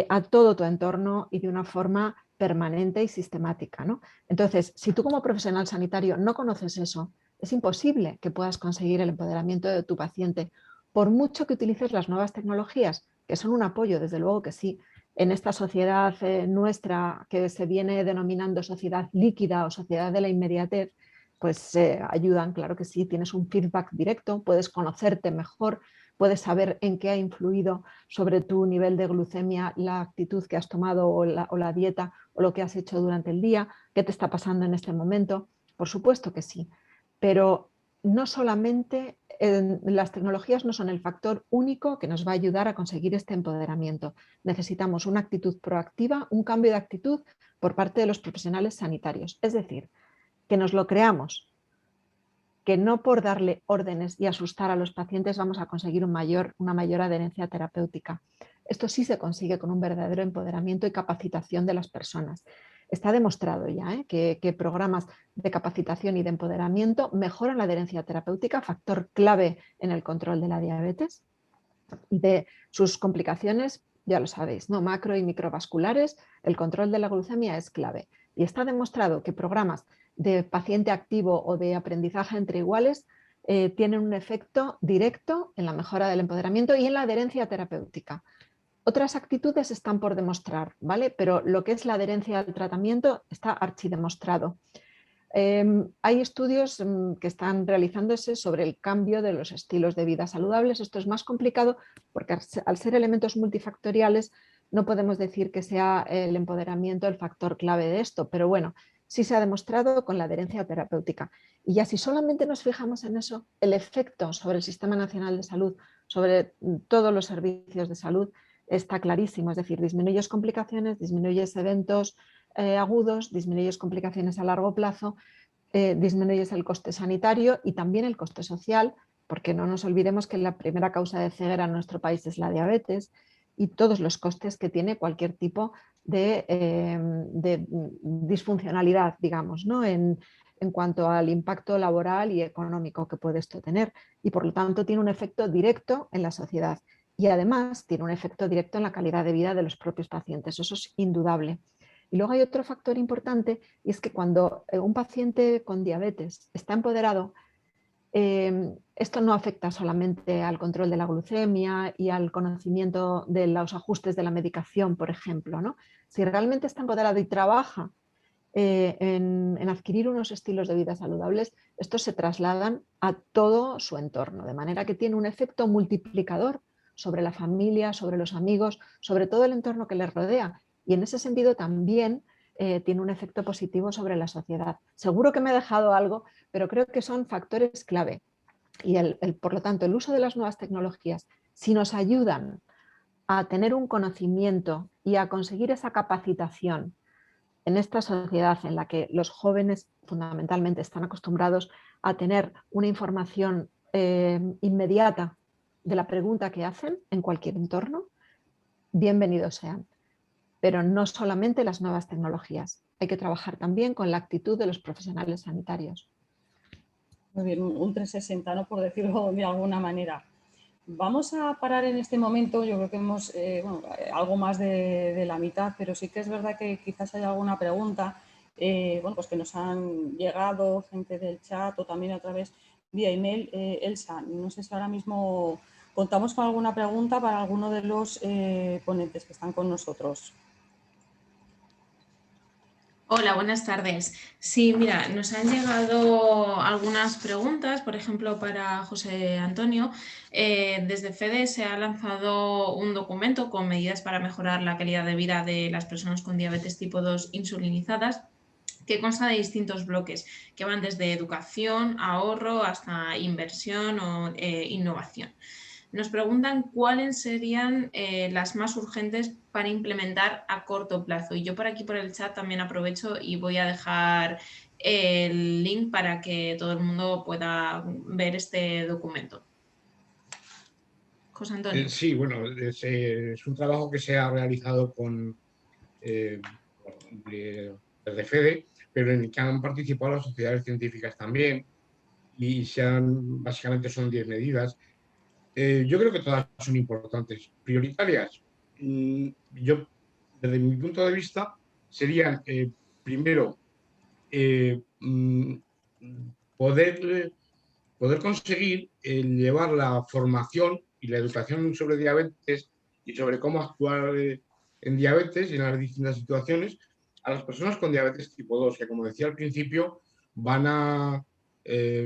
a todo tu entorno y de una forma permanente y sistemática, ¿no? Entonces, si tú como profesional sanitario no conoces eso, es imposible que puedas conseguir el empoderamiento de tu paciente, por mucho que utilices las nuevas tecnologías, que son un apoyo, desde luego que sí, en esta sociedad nuestra que se viene denominando sociedad líquida o sociedad de la inmediatez, pues ayudan, claro que sí, tienes un feedback directo, puedes conocerte mejor, puedes saber en qué ha influido sobre tu nivel de glucemia la actitud que has tomado o la dieta o lo que has hecho durante el día, qué te está pasando en este momento. Por supuesto que sí, pero no solamente las tecnologías no son el factor único que nos va a ayudar a conseguir este empoderamiento. Necesitamos una actitud proactiva, un cambio de actitud por parte de los profesionales sanitarios. Es decir, que nos lo creamos, que no por darle órdenes y asustar a los pacientes vamos a conseguir una mayor adherencia terapéutica. Esto sí se consigue con un verdadero empoderamiento y capacitación de las personas. Está demostrado ya que programas de capacitación y de empoderamiento mejoran la adherencia terapéutica, factor clave en el control de la diabetes y de sus complicaciones, ya lo sabéis, ¿no? Macro y microvasculares, el control de la glucemia es clave. Y está demostrado que programas de paciente activo o de aprendizaje entre iguales tienen un efecto directo en la mejora del empoderamiento y en la adherencia terapéutica. Otras actitudes están por demostrar, ¿vale? Pero lo que es la adherencia al tratamiento está archidemostrado. Hay estudios que están realizándose sobre el cambio de los estilos de vida saludables. Esto es más complicado porque al ser elementos multifactoriales no podemos decir que sea el empoderamiento el factor clave de esto, pero bueno, sí se ha demostrado con la adherencia terapéutica. Y ya si solamente nos fijamos en eso, el efecto sobre el Sistema Nacional de Salud, sobre todos los servicios de salud, está clarísimo. Es decir, disminuyes complicaciones, disminuyes eventos agudos, disminuyes complicaciones a largo plazo, disminuyes el coste sanitario y también el coste social, porque no nos olvidemos que la primera causa de ceguera en nuestro país es la diabetes y todos los costes que tiene cualquier tipo de disfuncionalidad, digamos, ¿no? en cuanto al impacto laboral y económico que puede esto tener. Y por lo tanto tiene un efecto directo en la sociedad y además tiene un efecto directo en la calidad de vida de los propios pacientes. Eso es indudable. Y luego hay otro factor importante y es que cuando un paciente con diabetes está empoderado, esto no afecta solamente al control de la glucemia y al conocimiento de los ajustes de la medicación, por ejemplo, ¿no? Si realmente está empoderado y trabaja en adquirir unos estilos de vida saludables, estos se trasladan a todo su entorno, de manera que tiene un efecto multiplicador sobre la familia, sobre los amigos, sobre todo el entorno que les rodea. Y en ese sentido también tiene un efecto positivo sobre la sociedad. Seguro que me he dejado algo, pero creo que son factores clave. Y por lo tanto, el uso de las nuevas tecnologías, si nos ayudan a tener un conocimiento y a conseguir esa capacitación en esta sociedad en la que los jóvenes fundamentalmente están acostumbrados a tener una información inmediata de la pregunta que hacen en cualquier entorno, bienvenidos sean. Pero no solamente las nuevas tecnologías, hay que trabajar también con la actitud de los profesionales sanitarios. Muy bien, un 360, ¿no? Por decirlo de alguna manera. Vamos a parar en este momento, yo creo que hemos algo más de la mitad, pero sí que es verdad que quizás haya alguna pregunta pues que nos han llegado, gente del chat o también a través vía email. Elsa, no sé si ahora mismo contamos con alguna pregunta para alguno de los ponentes que están con nosotros. Hola, buenas tardes. Sí, mira, nos han llegado algunas preguntas, por ejemplo, para José Antonio. Desde FEDE se ha lanzado un documento con medidas para mejorar la calidad de vida de las personas con diabetes tipo 2 insulinizadas, que consta de distintos bloques, que van desde educación, ahorro, hasta inversión o innovación. Nos preguntan cuáles serían las más urgentes para implementar a corto plazo. Y yo por aquí por el chat también aprovecho y voy a dejar el link para que todo el mundo pueda ver este documento. José Antonio. Sí, bueno, es un trabajo que se ha realizado desde FEDE, pero en el que han participado las sociedades científicas también, y básicamente son 10 medidas. Yo creo que todas son importantes. Prioritarias, yo, desde mi punto de vista, serían, primero, poder conseguir llevar la formación y la educación sobre diabetes y sobre cómo actuar en diabetes y en las distintas situaciones a las personas con diabetes tipo 2, que, como decía al principio, en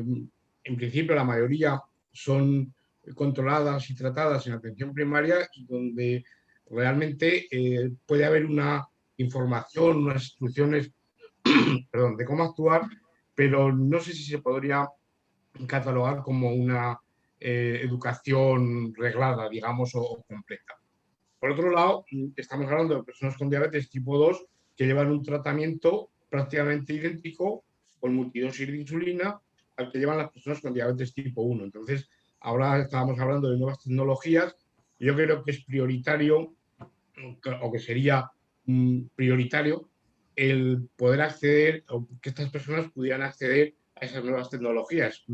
principio la mayoría son controladas y tratadas en atención primaria, y donde realmente puede haber una información, unas instrucciones perdón, de cómo actuar, pero no sé si se podría catalogar como una educación reglada, digamos, o completa. Por otro lado, estamos hablando de personas con diabetes tipo 2 que llevan un tratamiento prácticamente idéntico con multidosis de insulina al que llevan las personas con diabetes tipo 1. Entonces, ahora estábamos hablando de nuevas tecnologías. Yo creo que es prioritario, o que sería prioritario, el poder acceder, o que estas personas pudieran acceder a esas nuevas tecnologías.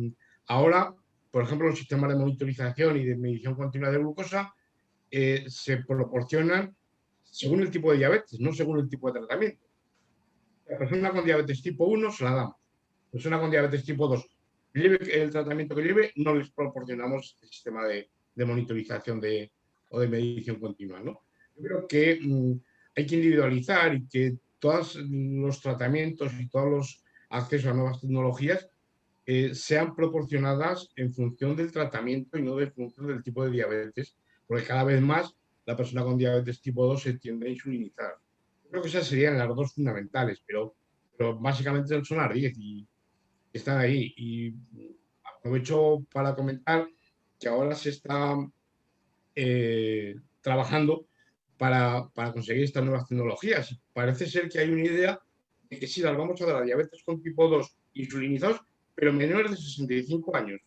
Ahora, por ejemplo, los sistemas de monitorización y de medición continua de glucosa se proporcionan según el tipo de diabetes, no según el tipo de tratamiento. La persona con diabetes tipo 1 se la damos. La persona con diabetes tipo 2, lleve el tratamiento que lleve, no les proporcionamos el sistema de monitorización o de medición continua, ¿no? Yo creo que hay que individualizar, y que todos los tratamientos y todos los accesos a nuevas tecnologías sean proporcionadas en función del tratamiento y no en función del tipo de diabetes, porque cada vez más la persona con diabetes tipo 2 se tiende a insulinizar. Creo que esas serían las dos fundamentales, pero básicamente son las 10 y están ahí. Y aprovecho para comentar que ahora se está trabajando para conseguir estas nuevas tecnologías. Parece ser que hay una idea de que sí, las vamos a dar a diabetes con tipo 2 insulinizados, pero menores de 65 años.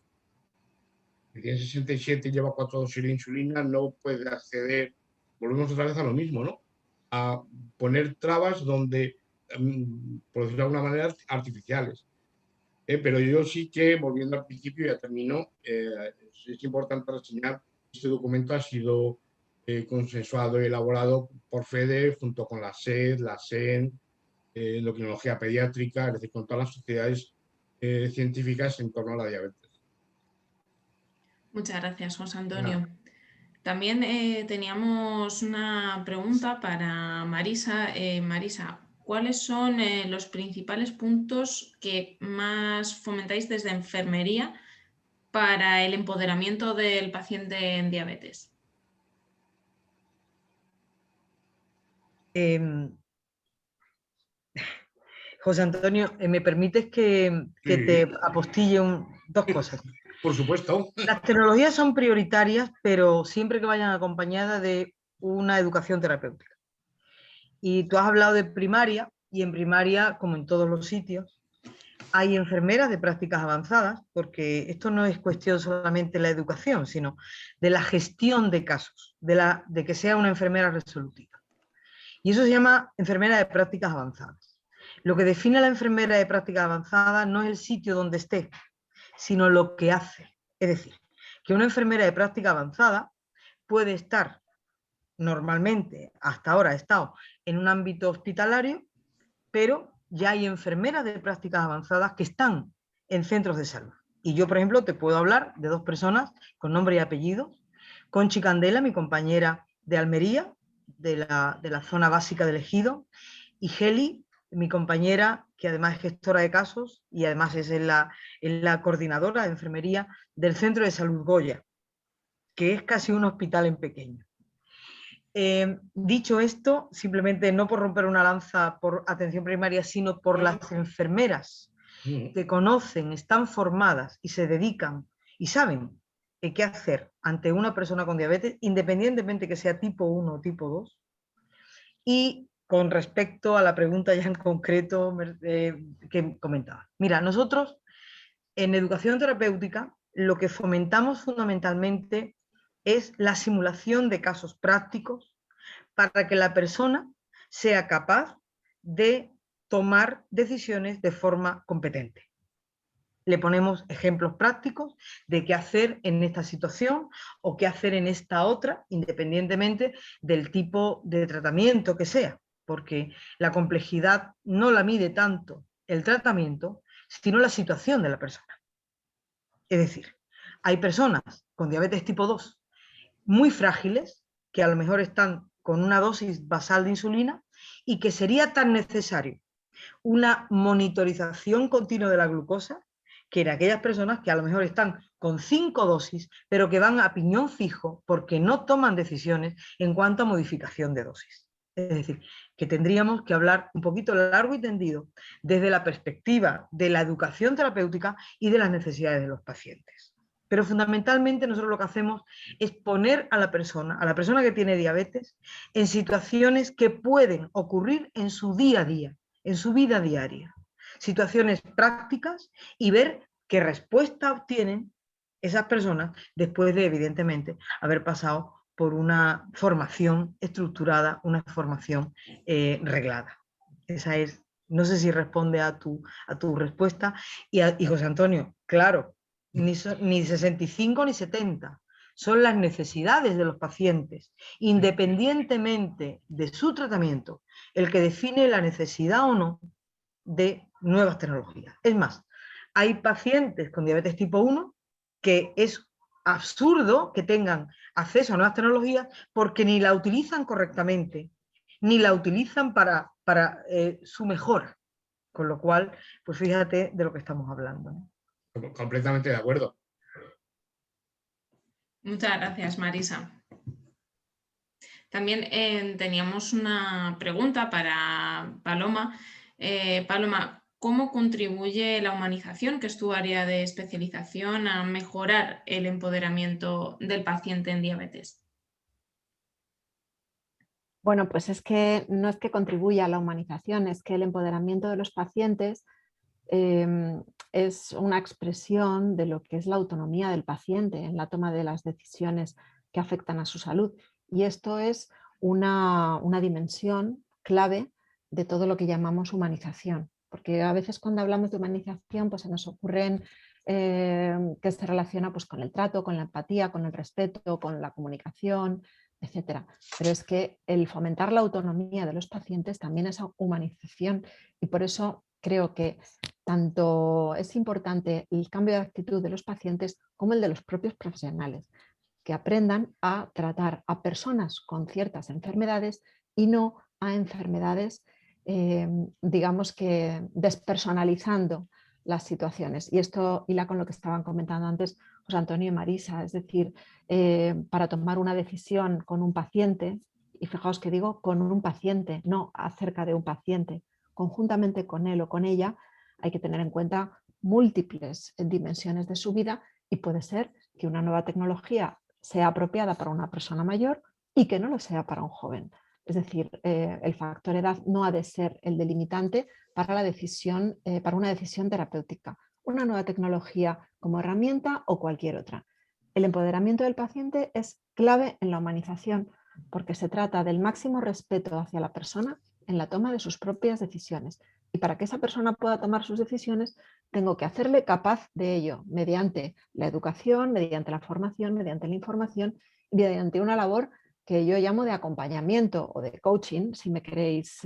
Si tiene 67 y lleva 4 dosis de insulina, no puede acceder, volvemos otra vez a lo mismo, ¿no? A poner trabas donde, por decirlo de alguna manera, artificiales. Pero yo sí que, volviendo al principio, ya termino, es importante reseñar que este documento ha sido consensuado y elaborado por FEDE junto con la SED, la SEN, Endocrinología Pediátrica, es decir, con todas las sociedades científicas en torno a la diabetes. Muchas gracias, José Antonio. También teníamos una pregunta para Marisa. Marisa, ¿cuáles son los principales puntos que más fomentáis desde enfermería para el empoderamiento del paciente en diabetes? José Antonio, ¿me permites que te apostille dos cosas? Por supuesto. Las tecnologías son prioritarias, pero siempre que vayan acompañadas de una educación terapéutica. Y tú has hablado de primaria, y en primaria, como en todos los sitios, hay enfermeras de prácticas avanzadas, porque esto no es cuestión solamente de la educación, sino de la gestión de casos, de que sea una enfermera resolutiva. Y eso se llama enfermera de prácticas avanzadas. Lo que define a la enfermera de prácticas avanzadas no es el sitio donde esté, sino lo que hace. Es decir, que una enfermera de práctica avanzada puede estar, normalmente hasta ahora ha estado en un ámbito hospitalario, pero ya hay enfermeras de prácticas avanzadas que están en centros de salud. Y yo, por ejemplo, te puedo hablar de dos personas con nombre y apellido. Conchi Candela, mi compañera de Almería, de la zona básica del Ejido, y Geli, mi compañera, que además es gestora de casos y además es la coordinadora de enfermería del Centro de Salud Goya, que es casi un hospital en pequeño. Dicho esto, simplemente no por romper una lanza por atención primaria, sino por las enfermeras que conocen, están formadas y se dedican y saben qué hacer ante una persona con diabetes, independientemente que sea tipo 1 o tipo 2. Y con respecto a la pregunta ya en concreto que comentaba. Mira, nosotros en educación terapéutica lo que fomentamos fundamentalmente es la simulación de casos prácticos para que la persona sea capaz de tomar decisiones de forma competente. Le ponemos ejemplos prácticos de qué hacer en esta situación o qué hacer en esta otra, independientemente del tipo de tratamiento que sea, porque la complejidad no la mide tanto el tratamiento, sino la situación de la persona. Es decir, hay personas con diabetes tipo 2 muy frágiles, que a lo mejor están con una dosis basal de insulina y que sería tan necesario una monitorización continua de la glucosa, que en aquellas personas que a lo mejor están con 5 dosis, pero que van a piñón fijo porque no toman decisiones en cuanto a modificación de dosis. Es decir, que tendríamos que hablar un poquito largo y tendido desde la perspectiva de la educación terapéutica y de las necesidades de los pacientes. Pero fundamentalmente nosotros lo que hacemos es poner a la persona que tiene diabetes, en situaciones que pueden ocurrir en su día a día, en su vida diaria. Situaciones prácticas y ver qué respuesta obtienen esas personas después de, evidentemente, haber pasado por una formación estructurada, una formación reglada. Esa es, no sé si responde a tu respuesta. Y José Antonio, claro, ni 65 ni 70, son las necesidades de los pacientes, independientemente de su tratamiento, el que define la necesidad o no de nuevas tecnologías. Es más, hay pacientes con diabetes tipo 1 que es absurdo que tengan acceso a nuevas tecnologías porque ni la utilizan correctamente, ni la utilizan para su mejora. Con lo cual, pues fíjate de lo que estamos hablando, ¿no? Completamente de acuerdo. Muchas gracias, Marisa. También teníamos una pregunta para Paloma. Paloma, ¿cómo contribuye la humanización, que es tu área de especialización, a mejorar el empoderamiento del paciente en diabetes? Bueno, pues es que no es que contribuya a la humanización, es que el empoderamiento de los pacientes es una expresión de lo que es la autonomía del paciente en la toma de las decisiones que afectan a su salud. Y esto es una dimensión clave de todo lo que llamamos humanización. Porque a veces cuando hablamos de humanización pues se nos ocurren que se relaciona pues, con el trato, con la empatía, con el respeto, con la comunicación, etcétera. Pero es que el fomentar la autonomía de los pacientes también es humanización y por eso creo que tanto es importante el cambio de actitud de los pacientes como el de los propios profesionales, que aprendan a tratar a personas con ciertas enfermedades y no a enfermedades, digamos que despersonalizando las situaciones. Y esto hila con lo que estaban comentando antes José Antonio y Marisa, es decir, para tomar una decisión con un paciente, y fijaos que digo con un paciente, no acerca de un paciente, conjuntamente con él o con ella, hay que tener en cuenta múltiples dimensiones de su vida y puede ser que una nueva tecnología sea apropiada para una persona mayor y que no lo sea para un joven. Es decir, el factor edad no ha de ser el delimitante para la decisión, para una decisión terapéutica. Una nueva tecnología como herramienta o cualquier otra. El empoderamiento del paciente es clave en la humanización porque se trata del máximo respeto hacia la persona en la toma de sus propias decisiones, Y para que esa persona pueda tomar sus decisiones, tengo que hacerle capaz de ello mediante la educación, mediante la formación, mediante la información, mediante una labor que yo llamo de acompañamiento o de coaching, si me queréis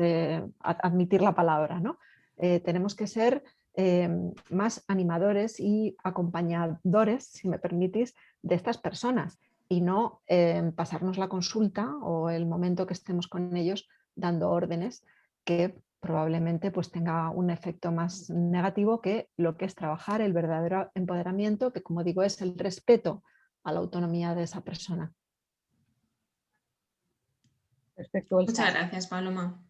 admitir la palabra, ¿no? Tenemos que ser más animadores y acompañadores, si me permitís, de estas personas y no pasarnos la consulta o el momento que estemos con ellos dando órdenes que probablemente pues tenga un efecto más negativo que lo que es trabajar el verdadero empoderamiento, que como digo es el respeto a la autonomía de esa persona. Perfecto, Elsa. Muchas gracias, Paloma.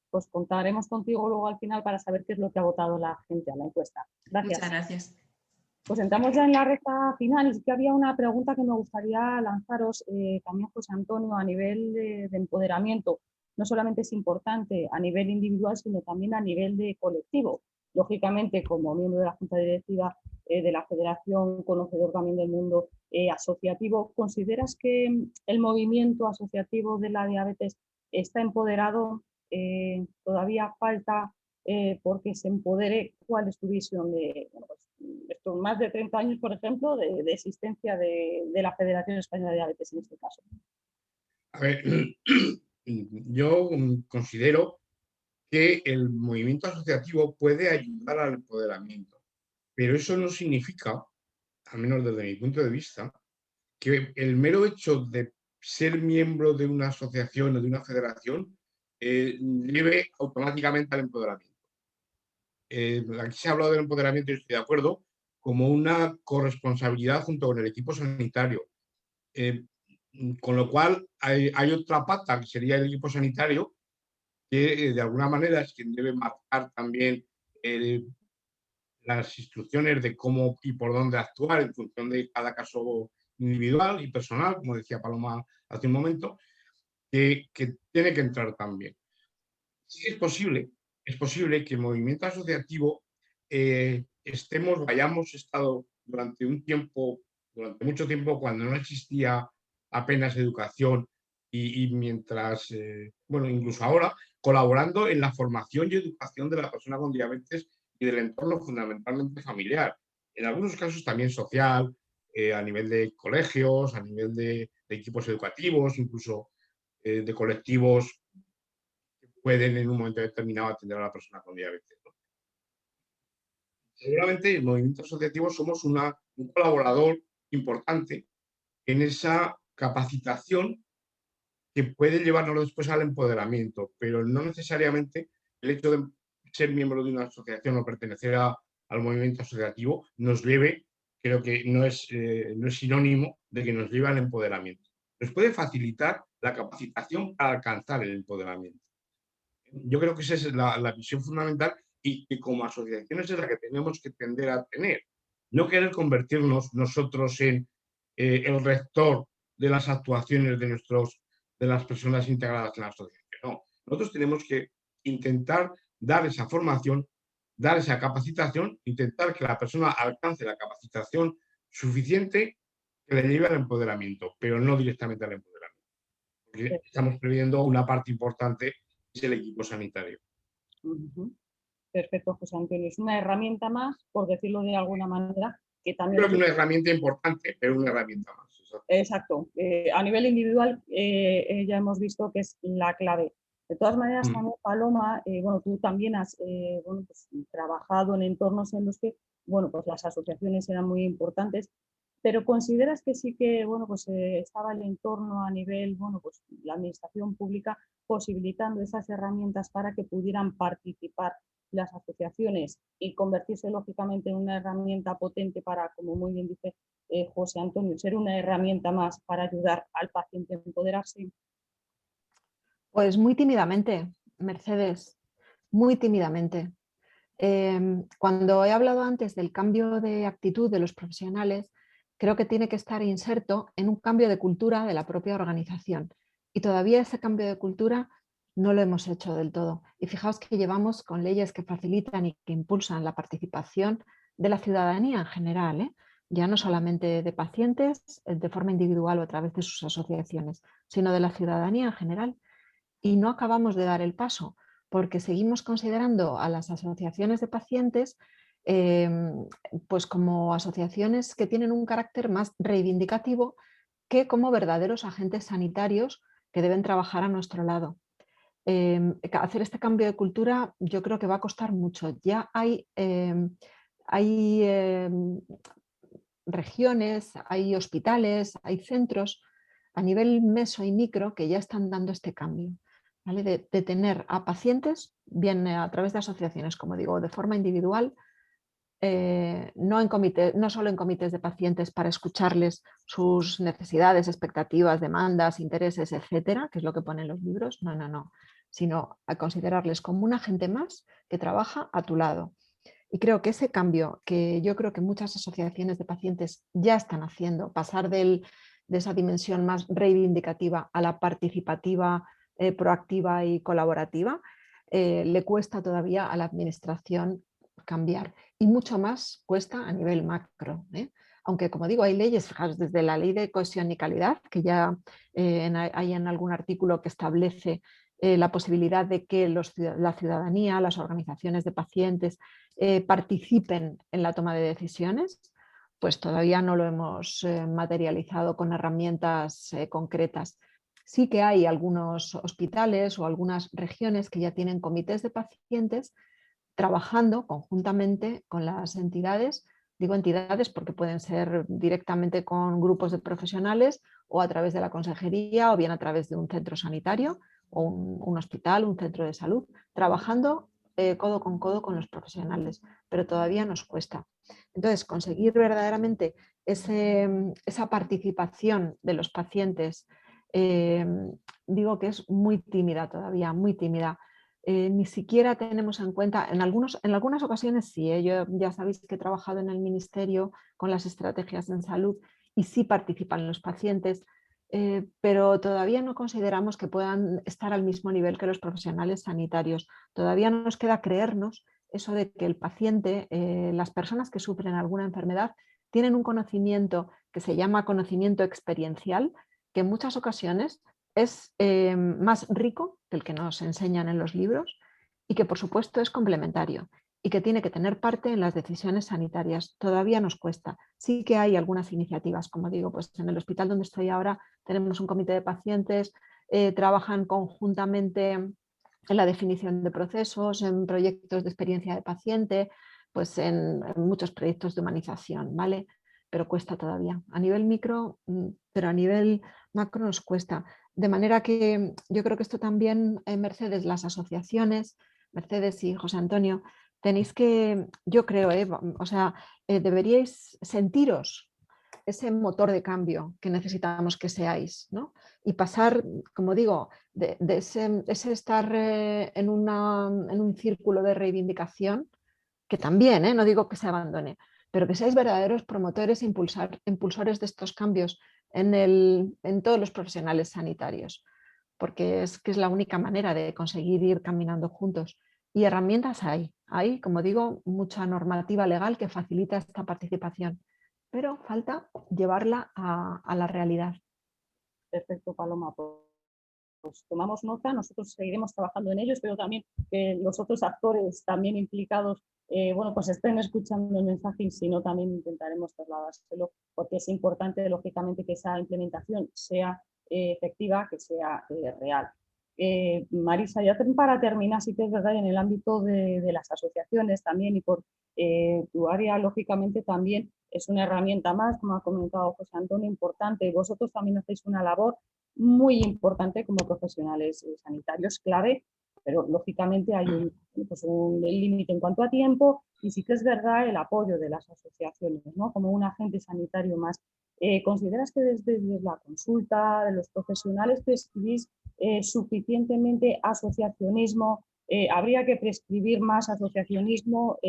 Pues contaremos contigo luego al final para saber qué es lo que ha votado la gente a la encuesta. Gracias. Muchas gracias. Pues entramos ya en la recta final y sí que había una pregunta que me gustaría lanzaros también, José Antonio, a nivel de empoderamiento. No solamente es importante a nivel individual, sino también a nivel de colectivo. Lógicamente, como miembro de la Junta Directiva de la Federación, conocedor también del mundo asociativo, ¿consideras que el movimiento asociativo de la diabetes está empoderado? ¿Todavía falta porque se empodere? ¿Cuál es tu visión de estos más de 30 años, por ejemplo, de existencia de la Federación Española de Diabetes en este caso? A ver, yo considero que el movimiento asociativo puede ayudar al empoderamiento, pero eso no significa, al menos desde mi punto de vista, que el mero hecho de ser miembro de una asociación o de una federación lleve automáticamente al empoderamiento. Aquí se ha hablado del empoderamiento y estoy de acuerdo, como una corresponsabilidad junto con el equipo sanitario. Con lo cual hay otra pata que sería el equipo sanitario, que de alguna manera es quien debe marcar también las instrucciones de cómo y por dónde actuar en función de cada caso individual y personal, como decía Paloma hace un momento, que tiene que entrar también. Sí es posible que el movimiento asociativo hayamos estado durante mucho tiempo, cuando no existía apenas educación y mientras, incluso ahora, colaborando en la formación y educación de la persona con diabetes y del entorno fundamentalmente familiar. En algunos casos también social, a nivel de colegios, a nivel de equipos educativos, incluso de colectivos que pueden en un momento determinado atender a la persona con diabetes, ¿no? Seguramente el movimiento asociativo somos un colaborador importante en esa capacitación que puede llevarnos después al empoderamiento, pero no necesariamente el hecho de ser miembro de una asociación o pertenecer al movimiento asociativo nos lleve, creo que no es sinónimo de que nos lleve al empoderamiento. Nos puede facilitar la capacitación para alcanzar el empoderamiento. Yo creo que esa es la visión fundamental y que como asociaciones es la que tenemos que tender a tener. No querer convertirnos nosotros en el rector de las actuaciones de las personas integradas en la asociación. No, nosotros tenemos que intentar dar esa formación, dar esa capacitación, intentar que la persona alcance la capacitación suficiente que le lleve al empoderamiento, pero no directamente al empoderamiento. Porque estamos perdiendo una parte importante, que es el equipo sanitario. Perfecto, José Antonio. Es una herramienta más, por decirlo de alguna manera, que también... Creo que una herramienta importante, pero una herramienta más. Exacto. A nivel individual ya hemos visto que es la clave. De todas maneras, también, Paloma, tú también has pues, trabajado en entornos en los que pues las asociaciones eran muy importantes, pero ¿consideras que sí que estaba el entorno a nivel, pues la administración pública posibilitando esas herramientas para que pudieran participar las asociaciones y convertirse lógicamente en una herramienta potente para, como muy bien dice José Antonio, ser una herramienta más para ayudar al paciente a empoderarse? Pues muy tímidamente, Mercedes, muy tímidamente. Cuando he hablado antes del cambio de actitud de los profesionales, creo que tiene que estar inserto en un cambio de cultura de la propia organización. Y todavía ese cambio de cultura no lo hemos hecho del todo. Y fijaos que llevamos con leyes que facilitan y que impulsan la participación de la ciudadanía en general, ¿eh? Ya no solamente de pacientes de forma individual o a través de sus asociaciones, sino de la ciudadanía en general. Y no acabamos de dar el paso, porque seguimos considerando a las asociaciones de pacientes pues como asociaciones que tienen un carácter más reivindicativo que como verdaderos agentes sanitarios que deben trabajar a nuestro lado. Hacer este cambio de cultura yo creo que va a costar mucho. Ya hay regiones, hay hospitales, hay centros a nivel meso y micro que ya están dando este cambio, ¿vale? De tener a pacientes, bien a través de asociaciones, como digo, de forma individual, no solo en comités de pacientes para escucharles sus necesidades, expectativas, demandas, intereses, etcétera, que es lo que ponen los libros, no, sino a considerarles como un agente más que trabaja a tu lado. Y creo que ese cambio que yo creo que muchas asociaciones de pacientes ya están haciendo, pasar de esa dimensión más reivindicativa a la participativa, proactiva y colaborativa, le cuesta todavía a la administración cambiar. Y mucho más cuesta a nivel macro, ¿eh? Aunque, como digo, hay leyes, fijaos, desde la ley de cohesión y calidad, que ya hay en algún artículo que establece la posibilidad de que la ciudadanía, las organizaciones de pacientes participen en la toma de decisiones, pues todavía no lo hemos materializado con herramientas concretas. Sí que hay algunos hospitales o algunas regiones que ya tienen comités de pacientes trabajando conjuntamente con las entidades. Digo entidades porque pueden ser directamente con grupos de profesionales o a través de la consejería o bien a través de un centro sanitario o un hospital, un centro de salud, trabajando codo con los profesionales, pero todavía nos cuesta. Entonces, conseguir verdaderamente esa participación de los pacientes, digo que es muy tímida todavía, muy tímida. Ni siquiera tenemos en cuenta, en algunas ocasiones sí, yo ya sabéis que he trabajado en el Ministerio con las estrategias en salud y sí participan los pacientes, pero todavía no consideramos que puedan estar al mismo nivel que los profesionales sanitarios. Todavía nos queda creernos eso de que el paciente, las personas que sufren alguna enfermedad, tienen un conocimiento que se llama conocimiento experiencial, que en muchas ocasiones es más rico que el que nos enseñan en los libros y que por supuesto es complementario y que tiene que tener parte en las decisiones sanitarias. Todavía nos cuesta. Sí que hay algunas iniciativas, como digo, pues en el hospital donde estoy ahora tenemos un comité de pacientes, trabajan conjuntamente en la definición de procesos, en proyectos de experiencia de paciente, pues en muchos proyectos de humanización, ¿vale? Pero cuesta todavía. A nivel micro, pero a nivel macro nos cuesta. De manera que yo creo que esto también, Mercedes, las asociaciones, Mercedes y José Antonio, tenéis que, yo creo, deberíais sentiros ese motor de cambio que necesitamos que seáis, ¿no? Y pasar, como digo, de ese estar en un círculo de reivindicación, que también, no digo que se abandone, pero que seáis verdaderos promotores e impulsores de estos cambios en todos los profesionales sanitarios, porque es que es la única manera de conseguir ir caminando juntos. Y herramientas hay, como digo, mucha normativa legal que facilita esta participación, pero falta llevarla a la realidad. Perfecto, Paloma. Pues tomamos nota, nosotros seguiremos trabajando en ello, espero también que los otros actores también implicados pues estén escuchando el mensaje y si no también intentaremos trasladárselo porque es importante lógicamente que esa implementación sea efectiva, que sea real. Marisa, ya para terminar, sí que es verdad en el ámbito de las asociaciones también y por tu área lógicamente también es una herramienta más, como ha comentado José Antonio, importante y vosotros también hacéis una labor muy importante como profesionales sanitarios, clave, pero lógicamente hay un límite en cuanto a tiempo y sí que es verdad el apoyo de las asociaciones, ¿no? Como un agente sanitario más. ¿Consideras que desde la consulta de los profesionales prescribís suficientemente asociacionismo? ¿Habría que prescribir más asociacionismo?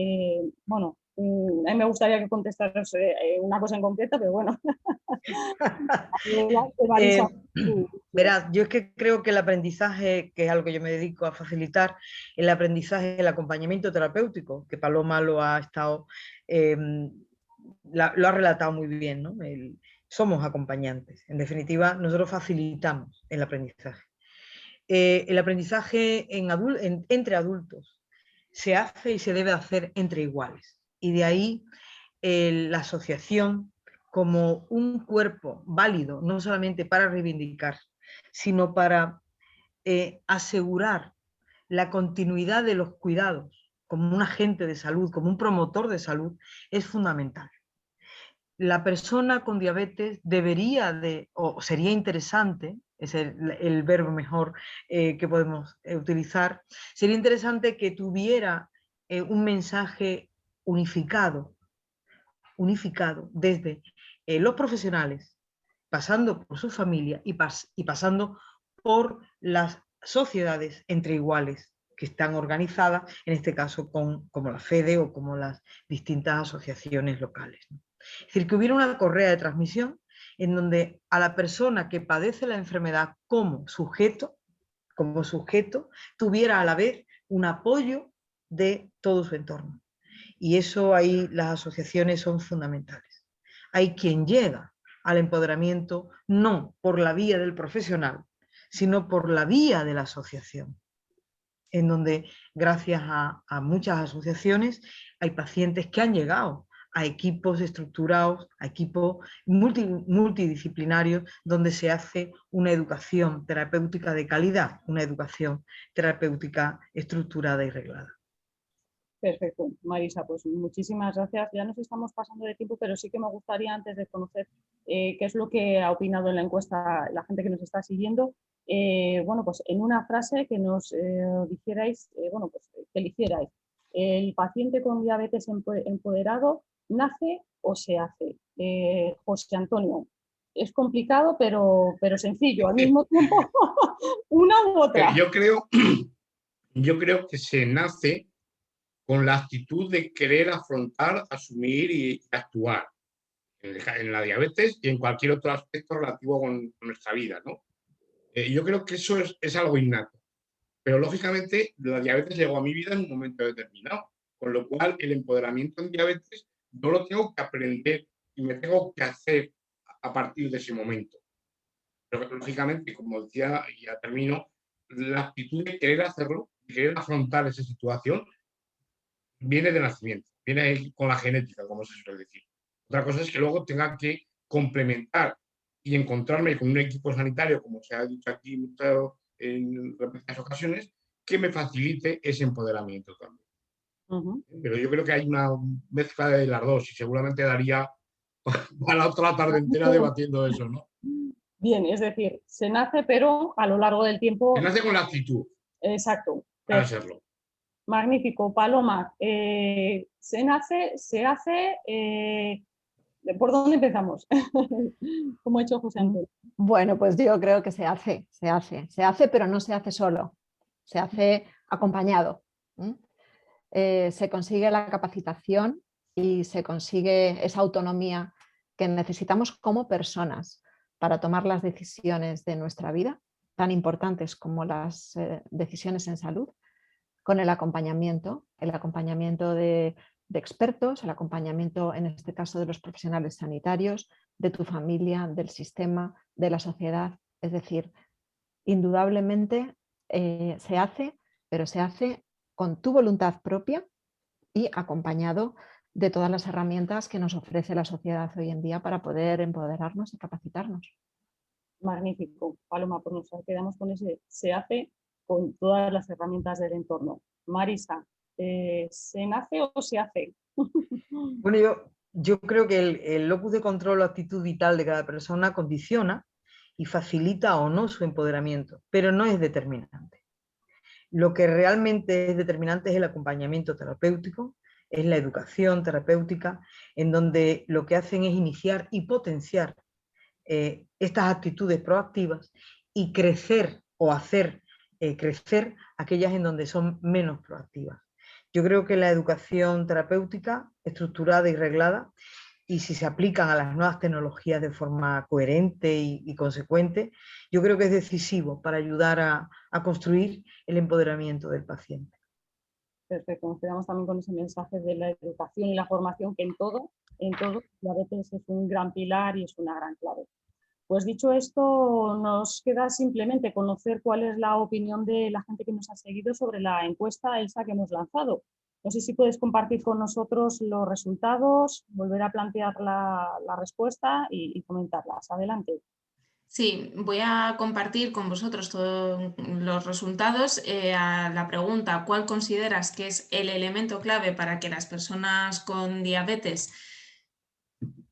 Bueno, a mí me gustaría que contestaras una cosa en concreto, pero bueno. Verás, yo es que creo que el aprendizaje, que es algo que yo me dedico a facilitar, el aprendizaje, el acompañamiento terapéutico, que Paloma lo ha estado, lo ha relatado muy bien, ¿no? Somos acompañantes. En definitiva, nosotros facilitamos el aprendizaje. El aprendizaje entre adultos se hace y se debe hacer entre iguales. Y de ahí la asociación como un cuerpo válido, no solamente para reivindicar, sino para asegurar la continuidad de los cuidados como un agente de salud, como un promotor de salud, es fundamental. La persona con diabetes debería de, o sería interesante, es el verbo mejor que podemos utilizar, sería interesante que tuviera un mensaje unificado desde los profesionales, pasando por su familia y pasando por las sociedades entre iguales que están organizadas, en este caso como la FEDE o como las distintas asociaciones locales, ¿no? Es decir, que hubiera una correa de transmisión en donde a la persona que padece la enfermedad como sujeto, tuviera a la vez un apoyo de todo su entorno. Y eso ahí las asociaciones son fundamentales. Hay quien llega al empoderamiento no por la vía del profesional, sino por la vía de la asociación, en donde gracias a muchas asociaciones hay pacientes que han llegado a equipos estructurados, a equipos multidisciplinarios, donde se hace una educación terapéutica de calidad, una educación terapéutica estructurada y reglada. Perfecto, Marisa, pues muchísimas gracias. Ya nos estamos pasando de tiempo, pero sí que me gustaría, antes de conocer qué es lo que ha opinado en la encuesta la gente que nos está siguiendo, bueno, pues en una frase que nos dijerais, bueno, pues que eligierais, ¿el paciente con diabetes empoderado nace o se hace? José Antonio, es complicado, pero sencillo, al mismo tiempo, una u otra. Yo creo que se nace con la actitud de querer afrontar, asumir y actuar en la diabetes y en cualquier otro aspecto relativo con nuestra vida, ¿no? Yo creo que eso es algo innato, pero lógicamente la diabetes llegó a mi vida en un momento determinado, con lo cual el empoderamiento en diabetes yo lo tengo que aprender y me tengo que hacer a partir de ese momento. Pero lógicamente, como decía, y ya termino, la actitud de querer hacerlo, de querer afrontar esa situación, viene de nacimiento, viene con la genética, como se suele decir. Otra cosa es que luego tenga que complementar y encontrarme con un equipo sanitario, como se ha dicho aquí en repetidas ocasiones, que me facilite ese empoderamiento también. Pero yo creo que hay una mezcla de las dos y seguramente daría para otra tarde entera debatiendo eso, ¿no? Bien, es decir, se nace, pero a lo largo del tiempo... Se nace con la actitud. Exacto. Para serlo. Magnífico. Paloma, se nace, se hace... ¿por dónde empezamos? Como ha hecho José Antonio. Bueno, pues yo creo que se hace, pero no se hace solo, se hace acompañado. Se consigue la capacitación y se consigue esa autonomía que necesitamos como personas para tomar las decisiones de nuestra vida, tan importantes como las decisiones en salud, con el acompañamiento de expertos, el acompañamiento en este caso de los profesionales sanitarios, de tu familia, del sistema, de la sociedad. Es decir, indudablemente se hace, pero se hace con tu voluntad propia y acompañado de todas las herramientas que nos ofrece la sociedad hoy en día para poder empoderarnos y capacitarnos. Magnífico. Paloma, pues nos quedamos con ese se hace con todas las herramientas del entorno. Marisa, ¿se nace o se hace? Bueno, yo creo que el locus de control o actitud vital de cada persona condiciona y facilita o no su empoderamiento, pero no es determinante. Lo que realmente es determinante es el acompañamiento terapéutico, es la educación terapéutica, en donde lo que hacen es iniciar y potenciar estas actitudes proactivas y crecer o hacer crecer aquellas en donde son menos proactivas. Yo creo que la educación terapéutica, estructurada y reglada, y si se aplican a las nuevas tecnologías de forma coherente y consecuente, yo creo que es decisivo para ayudar a construir el empoderamiento del paciente. Perfecto, nos quedamos también con ese mensaje de la educación y la formación, que en todo, diabetes es un gran pilar y es una gran clave. Pues dicho esto, nos queda simplemente conocer cuál es la opinión de la gente que nos ha seguido sobre la encuesta ELSA que hemos lanzado. No sé si puedes compartir con nosotros los resultados, volver a plantear la respuesta y comentarlas. Adelante. Sí, voy a compartir con vosotros todos los resultados. A la pregunta, ¿cuál consideras que es el elemento clave para que las personas con diabetes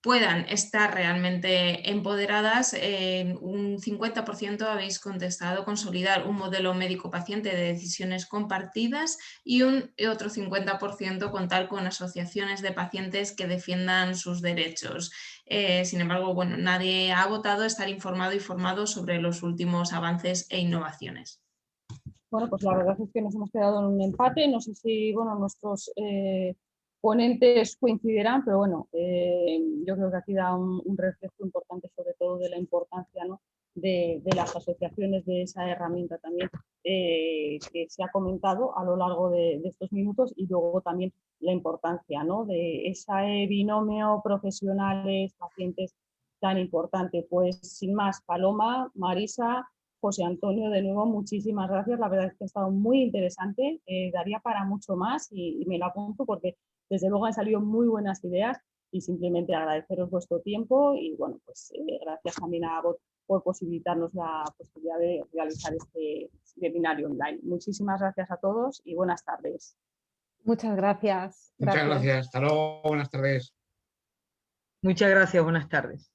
puedan estar realmente empoderadas? Un 50% habéis contestado consolidar un modelo médico-paciente de decisiones compartidas y otro 50% contar con asociaciones de pacientes que defiendan sus derechos. Sin embargo, bueno, nadie ha votado estar informado y formado sobre los últimos avances e innovaciones. Bueno, pues la verdad es que nos hemos quedado en un empate. No sé si nuestros ponentes coincidirán, pero bueno, yo creo que aquí da un reflejo importante sobre todo de la importancia, ¿no?, de las asociaciones, de esa herramienta también que se ha comentado a lo largo de estos minutos, y luego también la importancia, ¿no?, de ese binomio profesionales-pacientes tan importante. Pues sin más, Paloma, Marisa, José Antonio, de nuevo, muchísimas gracias. La verdad es que ha estado muy interesante. Daría para mucho más y me lo apunto porque desde luego han salido muy buenas ideas, y simplemente agradeceros vuestro tiempo y bueno, pues gracias también a vos por posibilitarnos la posibilidad de realizar este webinario online. Muchísimas gracias a todos y buenas tardes. Muchas gracias. Muchas gracias. Hasta luego. Buenas tardes. Muchas gracias, buenas tardes.